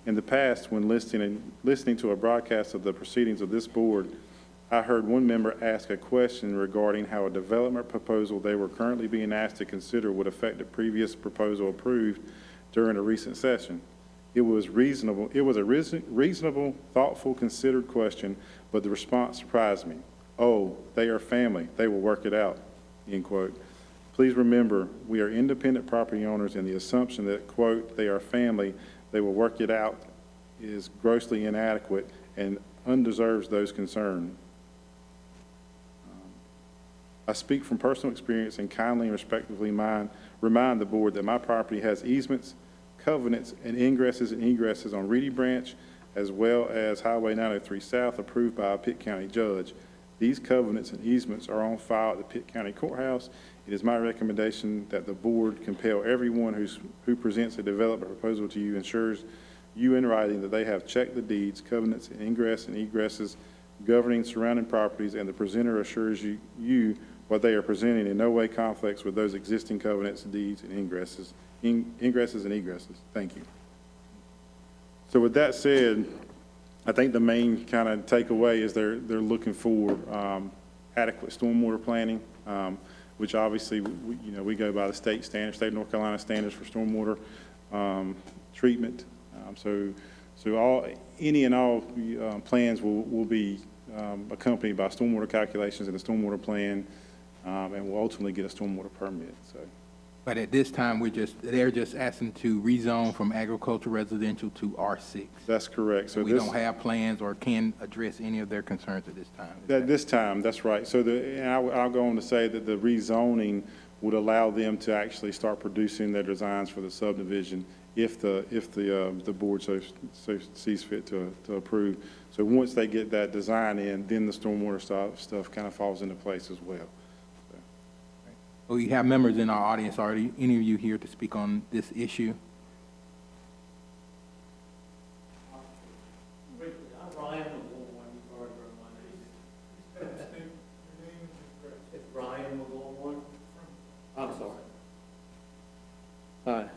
C: In the past, when listening to a broadcast of the proceedings of this board, I heard one member ask a question regarding how a development proposal they were currently being asked to consider would affect a previous proposal approved during a recent session. It was a reasonable, thoughtful, considered question, but the response surprised me. Oh, they are family. They will work it out, end quote. Please remember, we are independent property owners, and the assumption that, quote, they are family, they will work it out is grossly inadequate and undeserves those concerned. I speak from personal experience and kindly and respectfully remind the board that my property has easements, covenants, and ingresses and egresses on Reedy Branch, as well as Highway 903 South, approved by a Pitt County judge. These covenants and easements are on file at the Pitt County Courthouse. It is my recommendation that the board compel everyone who presents a development proposal to you, ensures you in writing that they have checked the deeds, covenants, and ingress and egresses governing surrounding properties, and the presenter assures you what they are presenting in no way conflicts with those existing covenants, deeds, and ingresses and egresses. Thank you. So with that said, I think the main kind of takeaway is they're looking for adequate stormwater planning, which obviously we go by the state standards, state of North Carolina standards for stormwater treatment. So any and all plans will be accompanied by stormwater calculations and a stormwater plan, and we'll ultimately get a stormwater permit. So.
A: But at this time, they're just asking to rezone from agricultural residential to R6.
C: That's correct. So
A: we don't have plans or can address any of their concerns at this time.
C: At this time, that's right. So I'll go on to say that the rezoning would allow them to actually start producing their designs for the subdivision if the board so sees fit to approve. So once they get that design in, then the stormwater stuff kind of falls into place as well.
A: We have members in our audience. Are any of you here to speak on this issue?
J: I'm Ryan, the one you've already heard my name.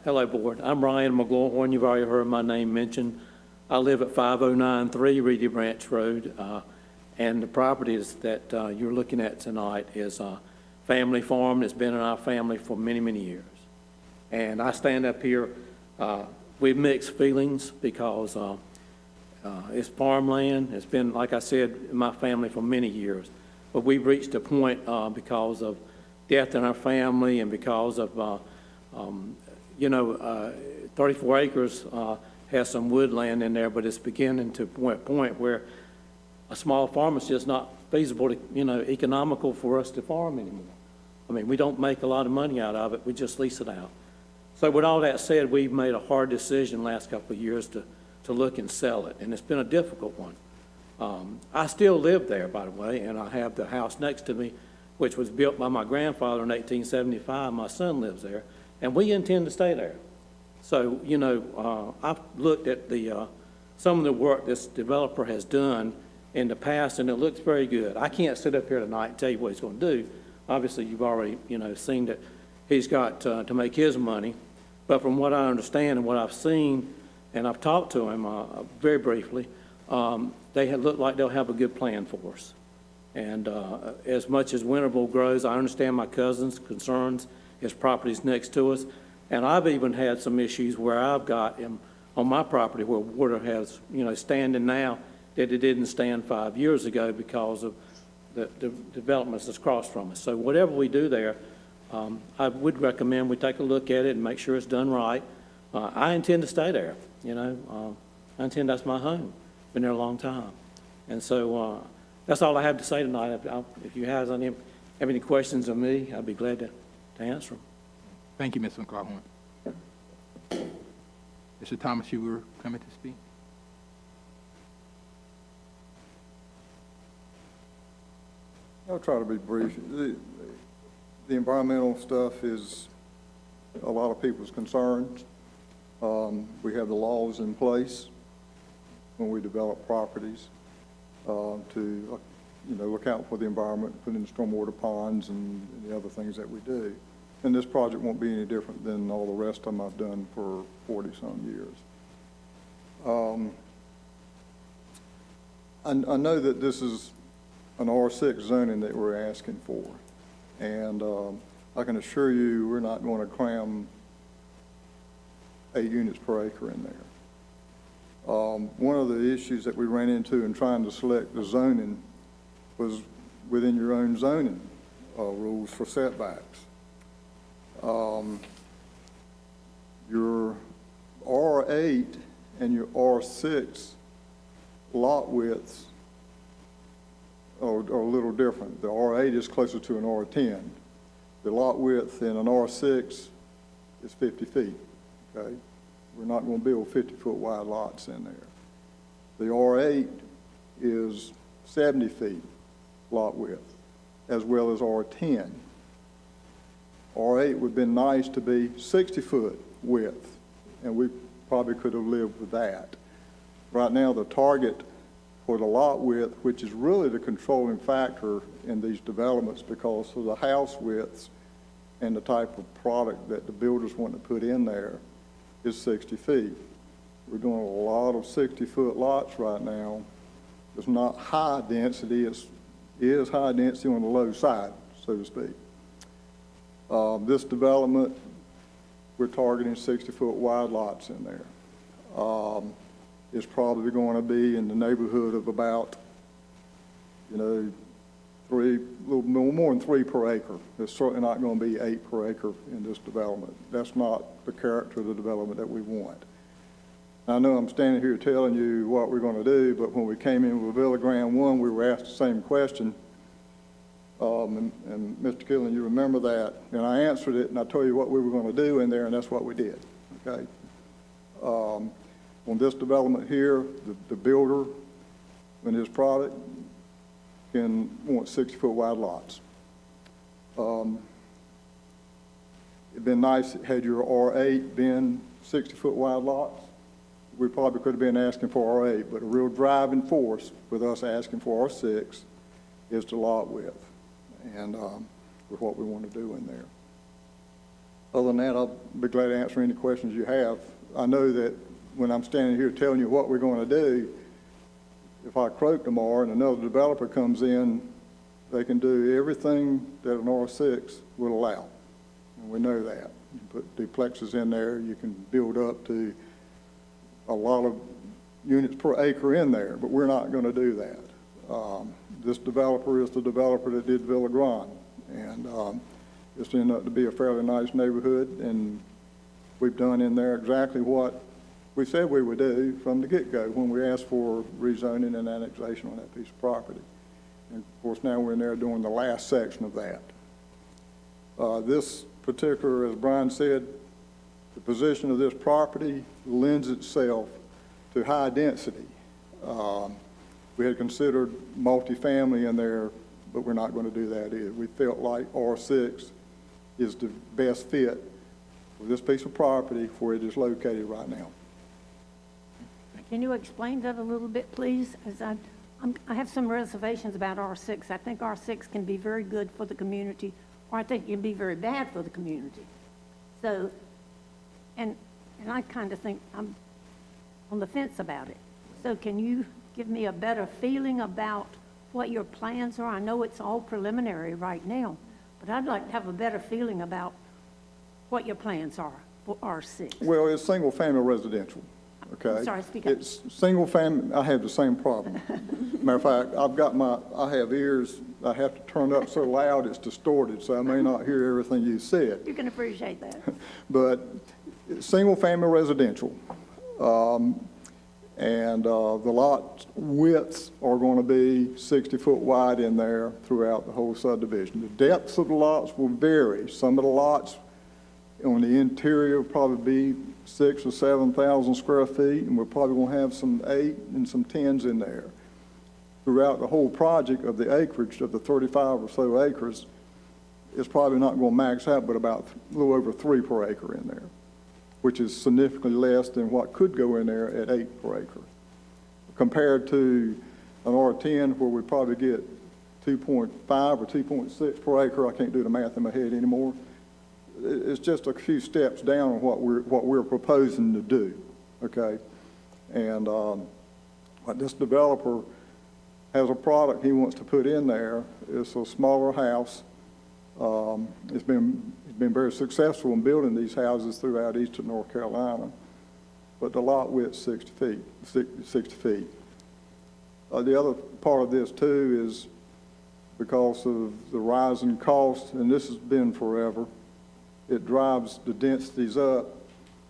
J: Hello, Board. I'm Ryan McGlowhorn. You've already heard my name mentioned. I live at 5093 Reedy Branch Road, and the properties that you're looking at tonight is a family farm that's been in our family for many, many years. And I stand up here with mixed feelings because it's farmland. It's been, like I said, in my family for many years. But we've reached a point because of death in our family and because of 34 acres has some woodland in there, but it's beginning to point where a small farm is just not feasible to, economical for us to farm anymore. I mean, we don't make a lot of money out of it. We just lease it out. So with all that said, we've made a hard decision last couple of years to look and sell it, and it's been a difficult one. I still live there, by the way, and I have the house next to me, which was built by my grandfather in 1875. My son lives there, and we intend to stay there. So, I've looked at some of the work this developer has done in the past, and it looks very good. I can't sit up here tonight and tell you what he's going to do. Obviously, you've already, seen that he's got to make his money. But from what I understand and what I've seen, and I've talked to him very briefly, they look like they'll have a good plan for us. And as much as Winterville grows, I understand my cousin's concerns. His property's next to us. And I've even had some issues where I've got on my property where water has, standing now that it didn't stand 5 years ago because of the developments that's across from us. So whatever we do there, I would recommend we take a look at it and make sure it's done right. I intend to stay there, I intend that's my home. Been there a long time. And so that's all I have to say tonight. If you have any questions of me, I'd be glad to answer them.
A: Thank you, Ms. McLaughlin. Mr. Thomas, you were coming to speak?
G: I'll try to be brief. The environmental stuff is a lot of people's concerns. We have the laws in place when we develop properties to, look out for the environment, put in stormwater ponds and the other things that we do. And this project won't be any different than all the rest of them I've done for 40-some years. I know that this is an R6 zoning that we're asking for. And I can assure you we're not going to cram 8 units per acre in there. One of the issues that we ran into in trying to select the zoning was within your own zoning rules for setbacks. Your R8 and your R6 lot widths are a little different. The R8 is closer to an R10. The lot width in an R6 is 50 feet, okay? We're not going to build 50-foot wide lots in there. The R8 is 70 feet lot width, as well as R10. R8 would have been nice to be 60-foot width, and we probably could have lived with that. Right now, the target for the lot width, which is really the controlling factor in these developments because of the house widths and the type of product that the builders want to put in there, is 60 feet. We're doing a lot of 60-foot lots right now. It's not high density, it is high density on the low side, so to speak. This development, we're targeting 60-foot wide lots in there. It's probably going to be in the neighborhood of about, a little more than 3 per acre. It's certainly not going to be 8 per acre in this development. That's not the character of the development that we want. I know I'm standing here telling you what we're going to do, but when we came in with Villa Grand 1, we were asked the same question. And Mr. Killen, you remember that, and I answered it, and I told you what we were going to do in there, and that's what we did, okay? On this development here, the builder and his product can want 60-foot wide lots. It'd been nice had your R8 been 60-foot wide lots. We probably could have been asking for R8, but a real driving force with us asking for R6 is the lot width and with what we want to do in there. Other than that, I'll be glad to answer any questions you have. I know that when I'm standing here telling you what we're going to do, if I croak tomorrow and another developer comes in, they can do everything that an R6 will allow. And we know that. You put duplexes in there, you can build up to a lot of units per acre in there, but we're not going to do that. This developer is the developer that did Villa Grande, and it's turned out to be a fairly nice neighborhood, and we've done in there exactly what we said we would do from the get-go when we asked for rezoning and annexation on that piece of property. And of course, now we're in there doing the last section of that. This particular, as Brian said, the position of this property lends itself to high density. We had considered multifamily in there, but we're not going to do that either. We felt like R6 is the best fit for this piece of property where it is located right now.
F: Can you explain that a little bit, please? As I have some reservations about R6. I think R6 can be very good for the community, or I think it can be very bad for the community. So, and I kind of think I'm on the fence about it. So can you give me a better feeling about what your plans are? I know it's all preliminary right now, but I'd like to have a better feeling about what your plans are for R6.
G: Well, it's single-family residential, okay?
F: I'm sorry, speak up.
G: It's single-family, I have the same problem. Matter of fact, I have ears, I have to turn up so loud it's distorted, so I may not hear everything you said.
F: You can appreciate that.
G: But single-family residential, and the lot widths are going to be 60-foot wide in there throughout the whole subdivision. The depths of the lots will vary. Some of the lots on the interior will probably be 6,000 or 7,000 square feet, and we're probably going to have some 8 and some 10s in there. Throughout the whole project of the acreage of the 35 or so acres, it's probably not going to max out but about a little over 3 per acre in there, which is significantly less than what could go in there at 8 per acre. Compared to an R10 where we probably get 2.5 or 2.6 per acre, I can't do the math in my head anymore. It's just a few steps down on what we're proposing to do, okay? And this developer has a product he wants to put in there. It's a smaller house. He's been very successful in building these houses throughout eastern North Carolina, but the lot width's 60 feet. The other part of this too is because of the rising cost, and this has been forever, it drives the densities up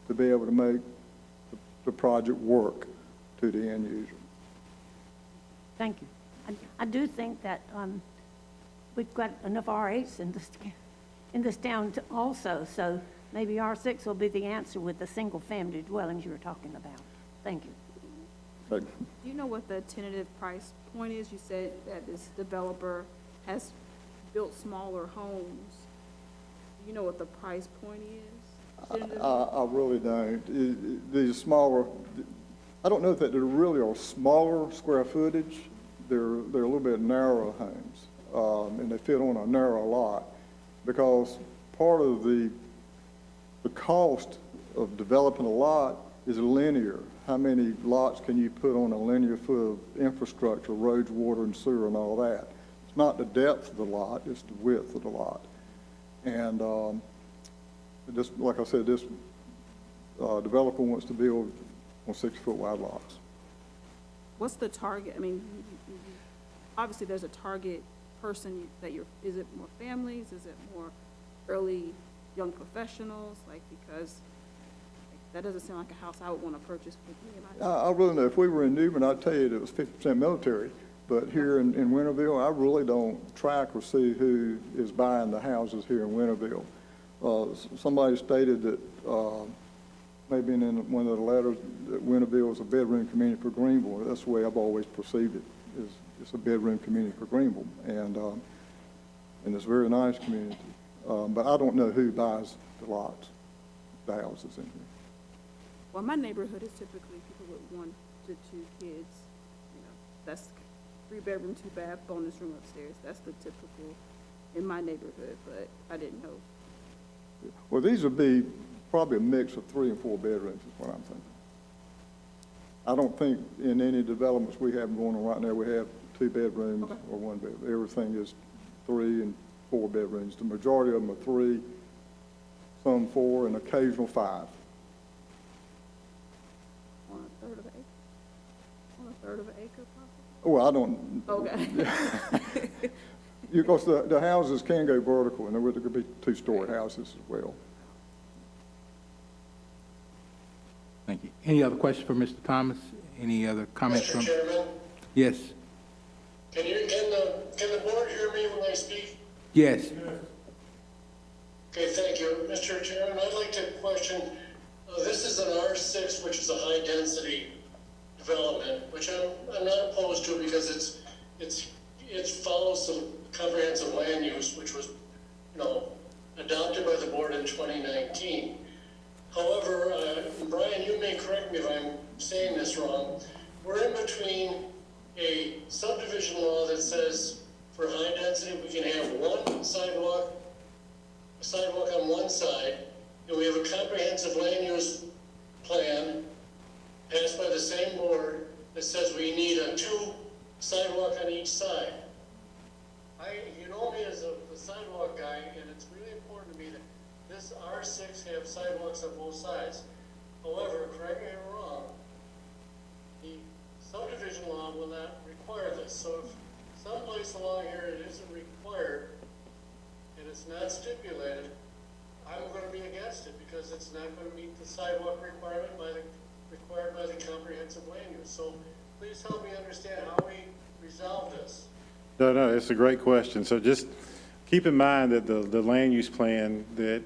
G: to be able to make the project work to the end user.
F: Thank you. I do think that we've got enough R8s in this town also, so maybe R6 will be the answer with the single-family dwellings you were talking about. Thank you.
G: Okay.
I: Do you know what the tentative price point is? You said that this developer has built smaller homes. Do you know what the price point is?
G: I really don't. These smaller, I don't know that there really are smaller square footage. They're a little bit narrower homes, and they fit on a narrow lot, because part of the cost of developing a lot is linear. How many lots can you put on a linear foot of infrastructure, roads, water, and sewer, and all that? It's not the depth of the lot, it's the width of the lot. And just like I said, this developer wants to build on 60-foot wide lots.
I: What's the target? I mean, obviously there's a target person that is it more families? Is it more early young professionals? Like, because that doesn't sound like a house I would want to purchase for me and my.
G: I really know. If we were in Newman, I'd tell you that it was 50% military. But here in Winterville, I really don't track or see who is buying the houses here in Winterville. Somebody stated that, maybe in one of the letters, that Winterville is a bedroom community for Greenville. That's the way I've always perceived it, is it's a bedroom community for Greenville. And it's a very nice community. But I don't know who buys the lots, the houses in here.
I: Well, my neighborhood is typically people with 1 to 2 kids. You know, that's 3-bedroom, 2-bath, bonus room upstairs. That's the typical in my neighborhood, but I didn't know
G: Well, these would be probably a mix of 3 and 4 bedrooms is what I'm thinking. I don't think in any developments we have going on right now, we have 2 bedrooms or 1 bedroom. Everything is 3 and 4 bedrooms. The majority of them are 3, some 4, and occasional 5.
I: On a third of an acre? On a third of an acre, possibly?
G: Well, I don't,
I: Okay.
G: because the houses can go vertical, and there could be 2-story houses as well.
A: Thank you. Any other questions for Mr. Thomas? Any other comments
E: Mr.
A: from?
E: Chairman,
A: Yes,
E: can the board hear me when I speak?
A: yes.
E: Okay, thank you. Mr. Chairman, I'd like to question, this is an R6, which is a high-density development, which I'm not opposed to because it follows the comprehensive land use, which was, adopted by the board in 2019. However, Brian, you may correct me if I'm saying this wrong. We're in between a subdivision law that says for high density, we can have one sidewalk on one side, and we have a comprehensive land use plan passed by the same board that says we need a 2 sidewalk on each side. You know me as the sidewalk guy, and it's really important to me that this R6 have sidewalks on both sides. However, correct me if I'm wrong, the subdivision law will not require this. So if someplace along here it isn't required, and it's not stipulated, I'm going to be against it because it's not going to meet the sidewalk requirement required by the comprehensive land use. So please help me understand how we resolve this.
C: No, it's a great question. So just keep in mind that the land use plan, that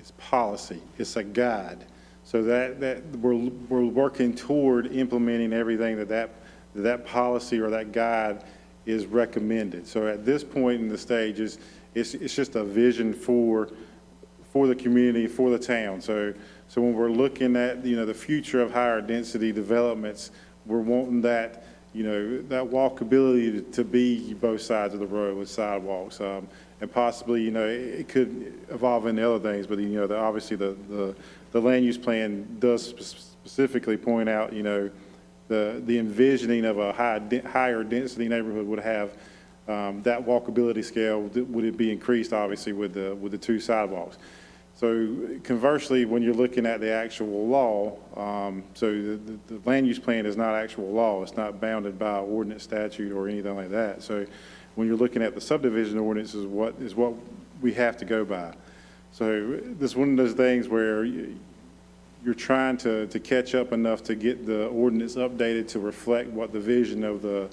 C: is policy, it's a guide. So that we're working toward implementing everything that policy or that guide is recommended. So at this point in the stage, it's just a vision for the community, for the town. So when we're looking at, the future of higher density developments, we're wanting that, that walkability to be both sides of the road with sidewalks. And possibly, it could evolve into other things, but, obviously the land use plan does specifically point out, the envisioning of a higher density neighborhood would have that walkability scale, would it be increased, obviously, with the 2 sidewalks. So conversely, when you're looking at the actual law, so the land use plan is not actual law. It's not bounded by ordinance, statute, or anything like that. So when you're looking at the subdivision ordinance is what we have to go by. So this is one of those things where you're trying to catch up enough to get the ordinance updated to reflect what the vision of the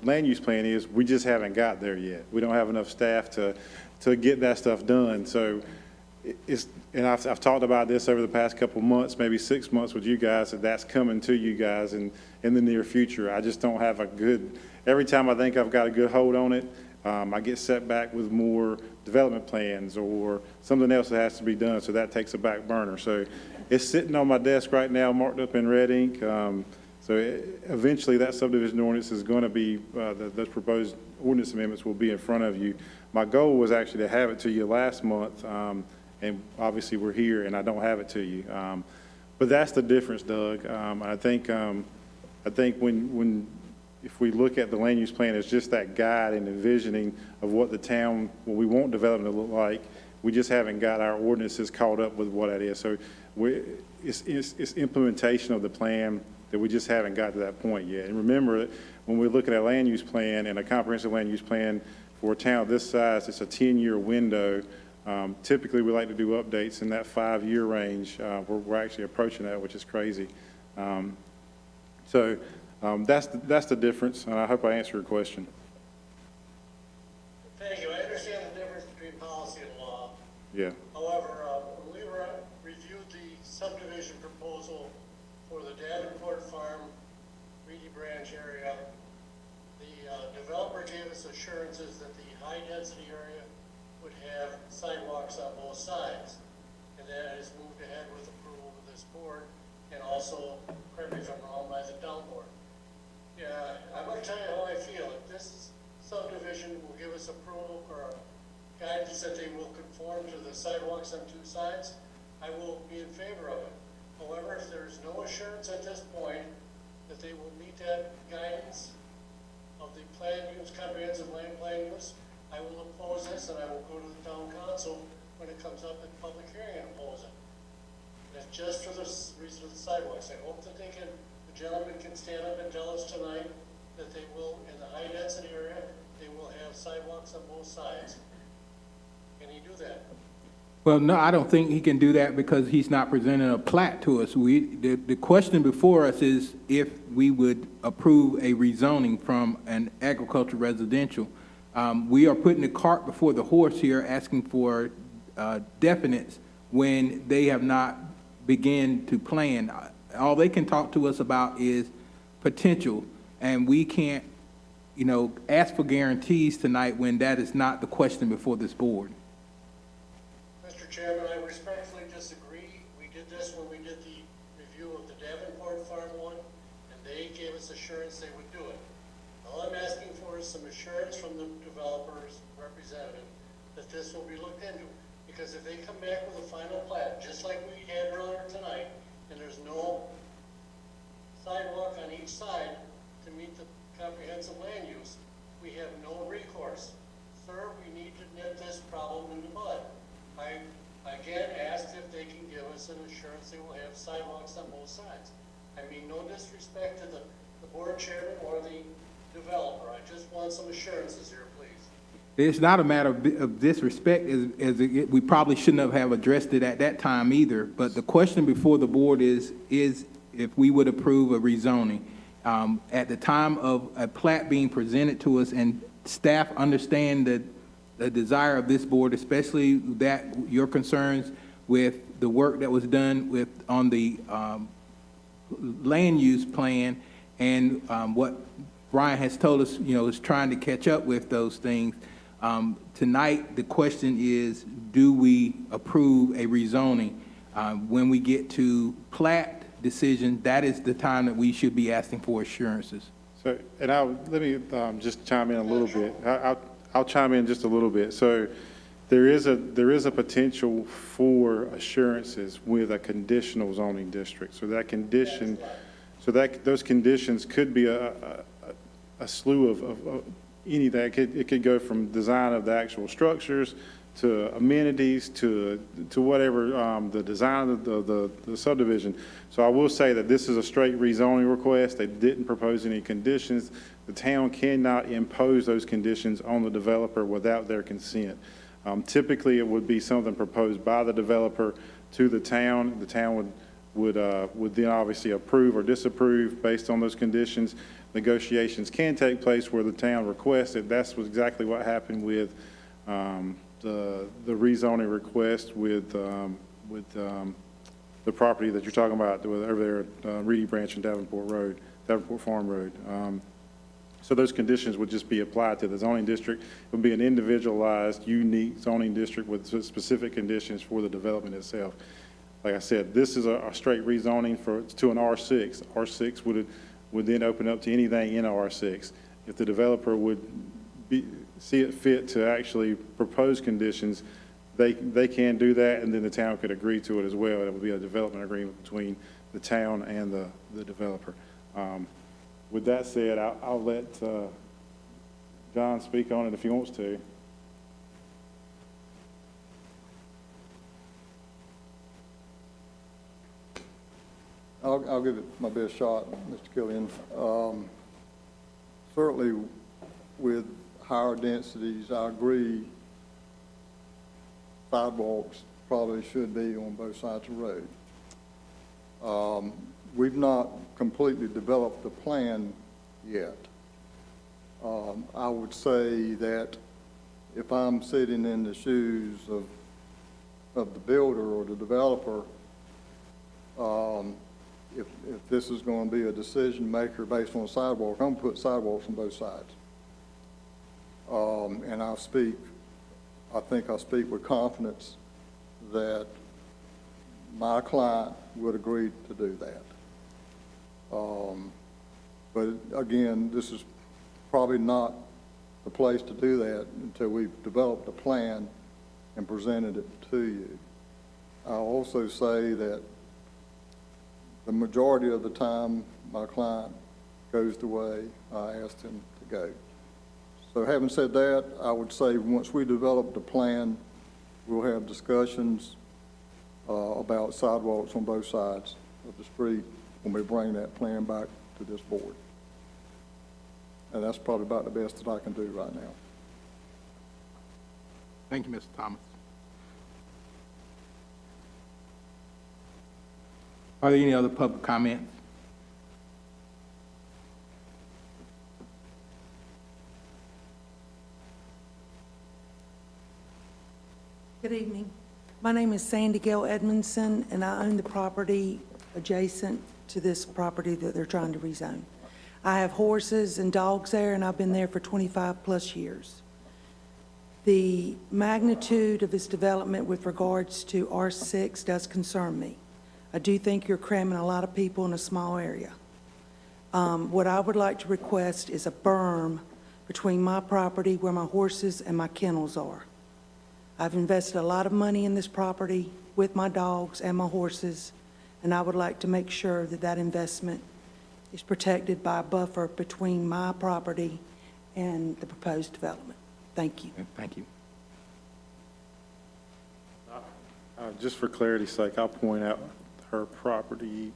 C: land use plan is. We just haven't got there yet. We don't have enough staff to get that stuff done. So and I've talked about this over the past couple months, maybe 6 months with you guys, that's coming to you guys in the near future. I just don't have every time I think I've got a good hold on it, I get set back with more development plans or something else that has to be done, so that takes a back burner. So it's sitting on my desk right now, marked up in red ink. So eventually that subdivision ordinance is going to be, those proposed ordinance amendments will be in front of you. My goal was actually to have it to you last month, and obviously we're here and I don't have it to you. But that's the difference, Doug. I think when if we look at the land use plan as just that guide and envisioning of what the town, what we want development to look like, we just haven't got our ordinances caught up with what that is. So it's implementation of the plan that we just haven't got to that point yet. And remember, when we're looking at a land use plan and a comprehensive land use plan for a town of this size, it's a 10-year window. Typically, we like to do updates in that 5-year range. We're actually approaching that, which is crazy. So that's the difference, and I hope I answered your question.
E: Thank you. I understand the difference between policy and law.
C: Yeah.
E: However, when we reviewed the subdivision proposal for the Davenport Farm, Reedy Branch area, the developer gave us assurances that the high-density area would have sidewalks on both sides. And that has moved ahead with approval of this board and also, correct me if I'm wrong, by the down board. Yeah, I'm going to tell you how I feel. If this subdivision will give us approval or guidance that they will conform to the sidewalks on two sides, I will be in favor of it. However, if there is no assurance at this point that they will meet that guidance of the plan use, comprehensive land plan use, I will oppose this, and I will go to the town council when it comes up in public hearing and oppose it. And it's just for the reason of the sidewalks. I hope that the gentleman can stand up and tell us tonight that they will, in the high density area, they will have sidewalks on both sides. Can he do that?
A: Well, no, I don't think he can do that because he's not presenting a plat to us. The question before us is if we would approve a rezoning from an agricultural residential. We are putting the cart before the horse here, asking for definites when they have not begun to plan. All they can talk to us about is potential, and we can't, ask for guarantees tonight when that is not the question before this board.
E: Mr. Chairman, I respectfully disagree. We did this when we did the review of the Davenport Farm one, and they gave us assurance they would do it. All I'm asking for is some assurance from the developer's representative that this will be looked into. Because if they come back with a final plat, just like we had earlier tonight, and there's no sidewalk on each side to meet the comprehensive land use, we have no recourse. Sir, we need to nip this problem in the bud. I again asked if they can give us an assurance they will have sidewalks on both sides. I mean, no disrespect to the board chairman or the developer. I just want some assurances here, please.
A: It's not a matter of disrespect, we probably shouldn't have addressed it at that time either, but the question before the board is if we would approve a rezoning. At the time of a plat being presented to us, and staff understand the desire of this board, especially that your concerns with the work that was done on the land use plan, and what Brian has told us, is trying to catch up with those things. Tonight, the question is, do we approve a rezoning? When we get to plat decision, that is the time that we should be asking for assurances.
C: So, and let me just chime in a little bit. I'll chime in just a little bit. So there is a potential for assurances with a conditional zoning district. So that condition, those conditions could be a slew of any that it could go from design of the actual structures to amenities to whatever the design of the subdivision. So I will say that this is a straight rezoning request. They didn't propose any conditions. The town cannot impose those conditions on the developer without their consent. Typically, it would be something proposed by the developer to the town. The town would then obviously approve or disapprove based on those conditions. Negotiations can take place where the town requests it. That's exactly what happened with the rezoning request with the property that you're talking about over there at Reedy Branch and Davenport Farm Road. So those conditions would just be applied to the zoning district. It would be an individualized, unique zoning district with specific conditions for the development itself. Like I said, this is a straight rezoning to an R6. R6 would then open up to anything in R6. If the developer would see it fit to actually propose conditions, they can do that, and then the town could agree to it as well. It would be a development agreement between the town and the developer. With that said, I'll let John speak on it if he wants to.
G: I'll give it my best shot, Mr. Killian. Certainly with higher densities, I agree sidewalks probably should be on both sides of the road. We've not completely developed the plan yet. I would say that if I'm sitting in the shoes of the builder or the developer, if this is going to be a decision maker based on a sidewalk, I'm going to put sidewalks on both sides. And I think I speak with confidence that my client would agree to do that. But again, this is probably not the place to do that until we've developed a plan and presented it to you. I'll also say that the majority of the time, my client goes the way I asked him to go. So having said that, I would say once we develop the plan, we'll have discussions about sidewalks on both sides of the street when we bring that plan back to this board. And that's probably about the best that I can do right now.
A: Thank you, Mr. Thomas. Are there any other public comments?
K: Good evening. My name is Sandy Gail Edmondson, and I own the property adjacent to this property that they're trying to rezone. I have horses and dogs there, and I've been there for 25-plus years. The magnitude of this development with regards to R6 does concern me. I do think you're cramming a lot of people in a small area. What I would like to request is a berm between my property where my horses and my kennels are. I've invested a lot of money in this property with my dogs and my horses, and I would like to make sure that that investment is protected by a buffer between my property and the proposed development. Thank you.
A: Thank you.
C: Just for clarity's sake, I'll point out her property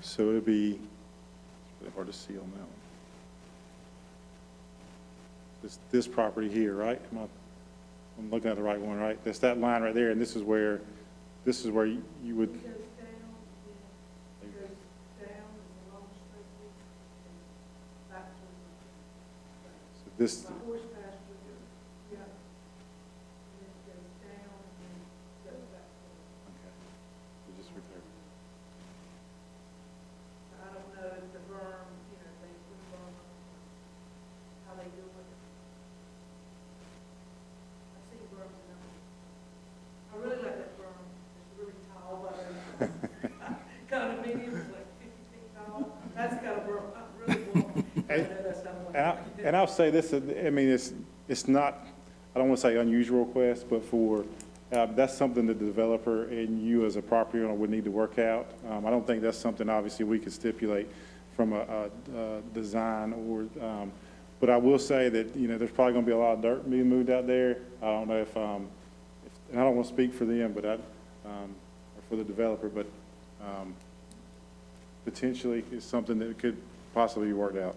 C: so it'll be, it's really hard to see on that one. This property here, right? I'm looking at the right one, right? That's that line right there, and this is where you would. So this. And I'll say this, I mean, it's not, I don't want to say unusual request, but that's something that the developer and you as a property owner would need to work out. I don't think that's something obviously we could stipulate from a design but I will say that, there's probably going to be a lot of dirt being moved out there. I don't know if and I don't want to speak for them, but or for the developer, but potentially it's something that could possibly be worked out.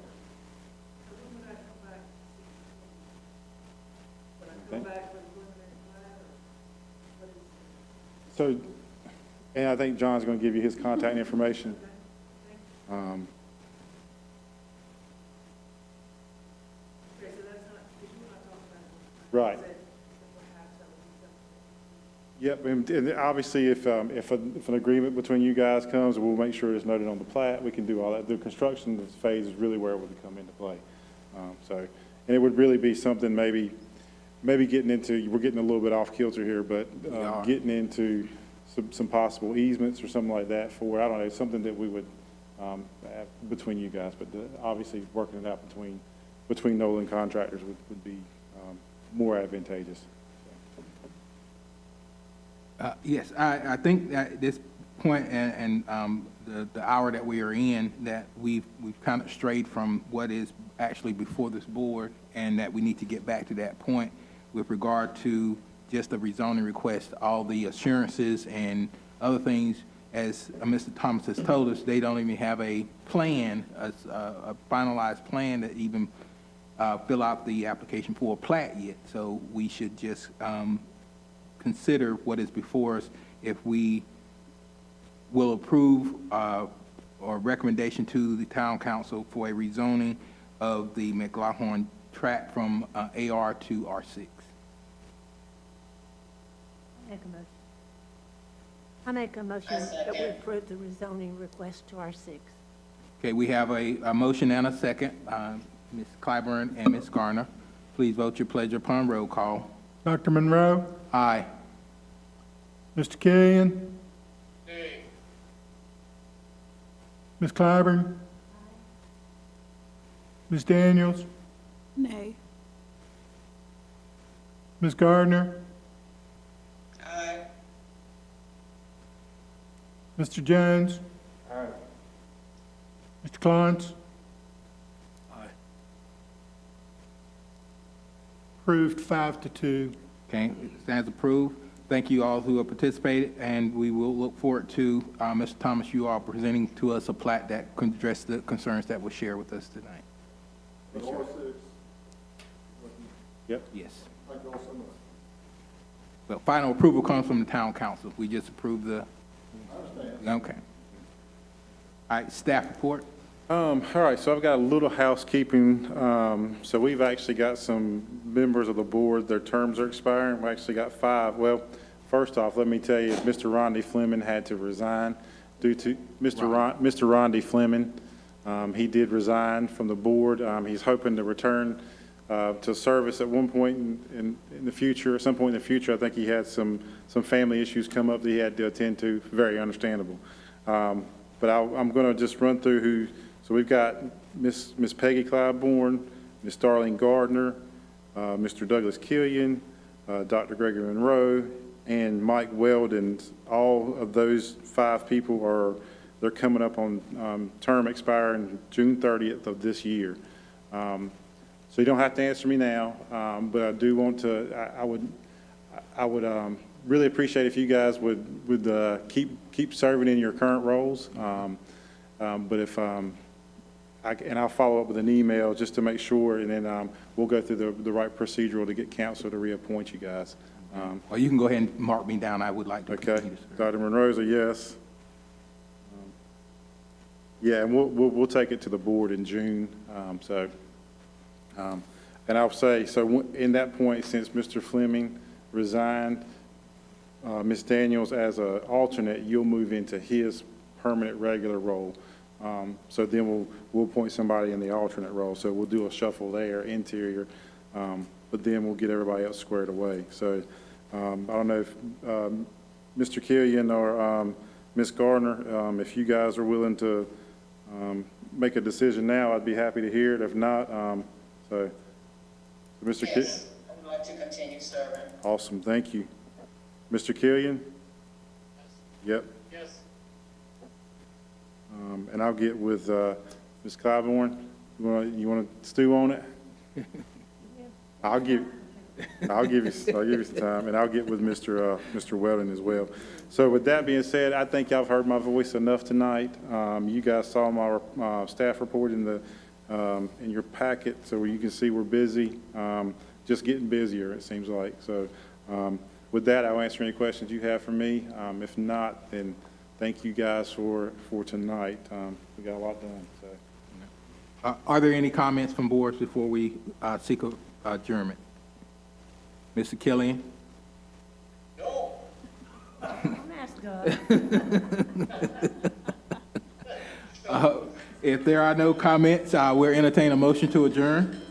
C: So, and I think John's going to give you his contact information. Right. Yep, and obviously if an agreement between you guys comes, we'll make sure it's noted on the plat. We can do all that. The construction phase is really where it would come into play. And it would really be something maybe getting into, we're getting a little bit off kilter here, but getting into some possible easements or something like that for, I don't know, something that we would have between you guys, but obviously working it out between Nolan contractors would be more advantageous.
A: Yes, I think at this point and the hour that we are in, that we've kind of strayed from what is actually before this board, and that we need to get back to that point with regard to just the rezoning request. All the assurances and other things, as Mr. Thomas has told us, they don't even have a plan, a finalized plan that even fill out the application for a plat yet. So we should just consider what is before us if we will approve or recommendation to the town council for a rezoning of the McLaughlin tract from AR to R6.
F: I make a motion that we approve the rezoning request to R6.
A: Okay, we have a motion and a second. Ms. Clyburn and Ms. Garner, please vote your pleasure upon roll call.
H: Dr. Monroe?
A: Aye.
H: Mr. Killian?
E: Nay.
H: Ms. Clyburn?
B: Ms. Daniels?
I: Nay.
B: Ms. Gardner?
E: Aye.
B: Mr. Jones? Mr. Clance?
D: Aye.
B: Approved 5-2.
A: Okay, it stands approved. Thank you all who have participated, and we will look forward to, Mr. Thomas, you all presenting to us a plat that can address the concerns that were shared with us tonight.
C: Yep.
A: Yes.
G: Thank you all so much.
A: Well, final approval comes from the town council. We just approved the, okay. All right, staff report.
C: All right, so I've got a little housekeeping. So we've actually got some members of the board, their terms are expiring. We actually got 5. Well, first off, let me tell you, Mr. Rondi Fleming had to resign due to Mr. Rondi Fleming. He did resign from the board. He's hoping to return to service at one point in the future, at some point in the future. I think he had some family issues come up that he had to attend to. Very understandable. But I'm going to just run through who. So we've got Miss Peggy Clybourne, Miss Darlene Gardner, Mr. Douglas Killian, Dr. Gregory Monroe, and Mike Weldon. All of those 5 people they're coming up on term expiring June 30th of this year. So you don't have to answer me now, but I do want to. I would really appreciate if you guys would keep serving in your current roles. But if I'll follow up with an email just to make sure, and then we'll go through the right procedural to get council to reappoint you guys.
A: Or you can go ahead and mark me down. I would like to
C: Okay,
A: continue to serve.
C: Dr. Monroe's a yes. Yeah, and we'll take it to the board in June. And I'll say, so in that point, since Mr. Fleming resigned, Ms. Daniels as an alternate, you'll move into his permanent regular role. So then we'll appoint somebody in the alternate role. So we'll do a shuffle there, interior, but then we'll get everybody else squared away. So I don't know if Mr. Killian or Ms. Gardner, if you guys are willing to make a decision now, I'd be happy to hear it. If not, so Mr.
E: Yes, I'd like to continue serving.
C: Awesome, thank you. Mr. Killian? Yep.
E: Yes.
C: And I'll get with Ms. Clybourne. You want to stew on it? I'll give you some time, and I'll get with Mr. Weldon as well. So with that being said, I think y'all have heard my voice enough tonight. You guys saw my staff report in your packet, so you can see we're busy, just getting busier, it seems like. So with that, I'll answer any questions you have for me. If not, then thank you guys for tonight. We got a lot done. So.
A: Are there any comments from boards before we seek adjournment? Mr. Killian?
E: No.
F: Don't ask Doug.
A: If there are no comments, we'll entertain a motion to adjourn.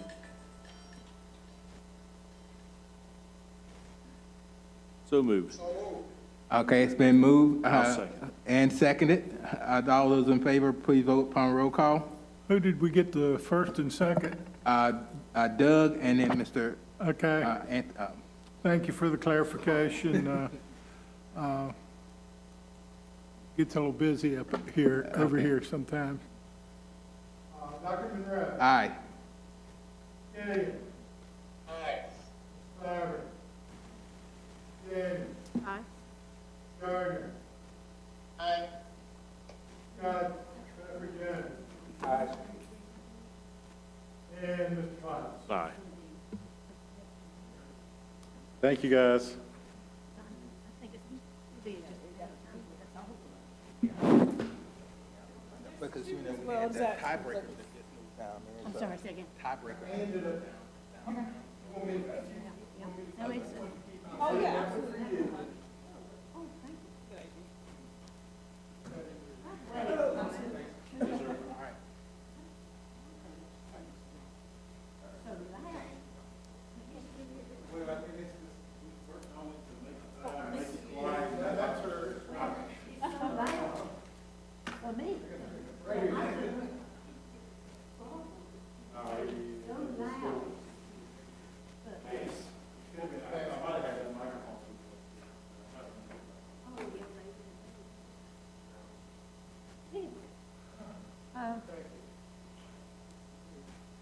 D: So moved.
A: Okay, it's been moved
D: I'll second.
A: and seconded. All those in favor, please vote upon roll call.
B: Who did we get the first and second?
A: Doug and then Mr.
B: Okay, thank you for the clarification. Gets a little busy up here, over here sometimes. Dr. Monroe.
A: Aye.
B: Killian.
E: Aye.
B: Clyburn. Daniel.
I: Aye.
B: Gardner.
E: Aye.
B: Scott. Jones. Aye. And Mr. Fox.
D: Aye.
C: Thank you, guys.
A: Because, you know, we had that tiebreaker that just moved down there.
F: I'm sorry, say again.
A: Tiebreaker.
F: That makes sense. For me.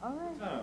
F: All right.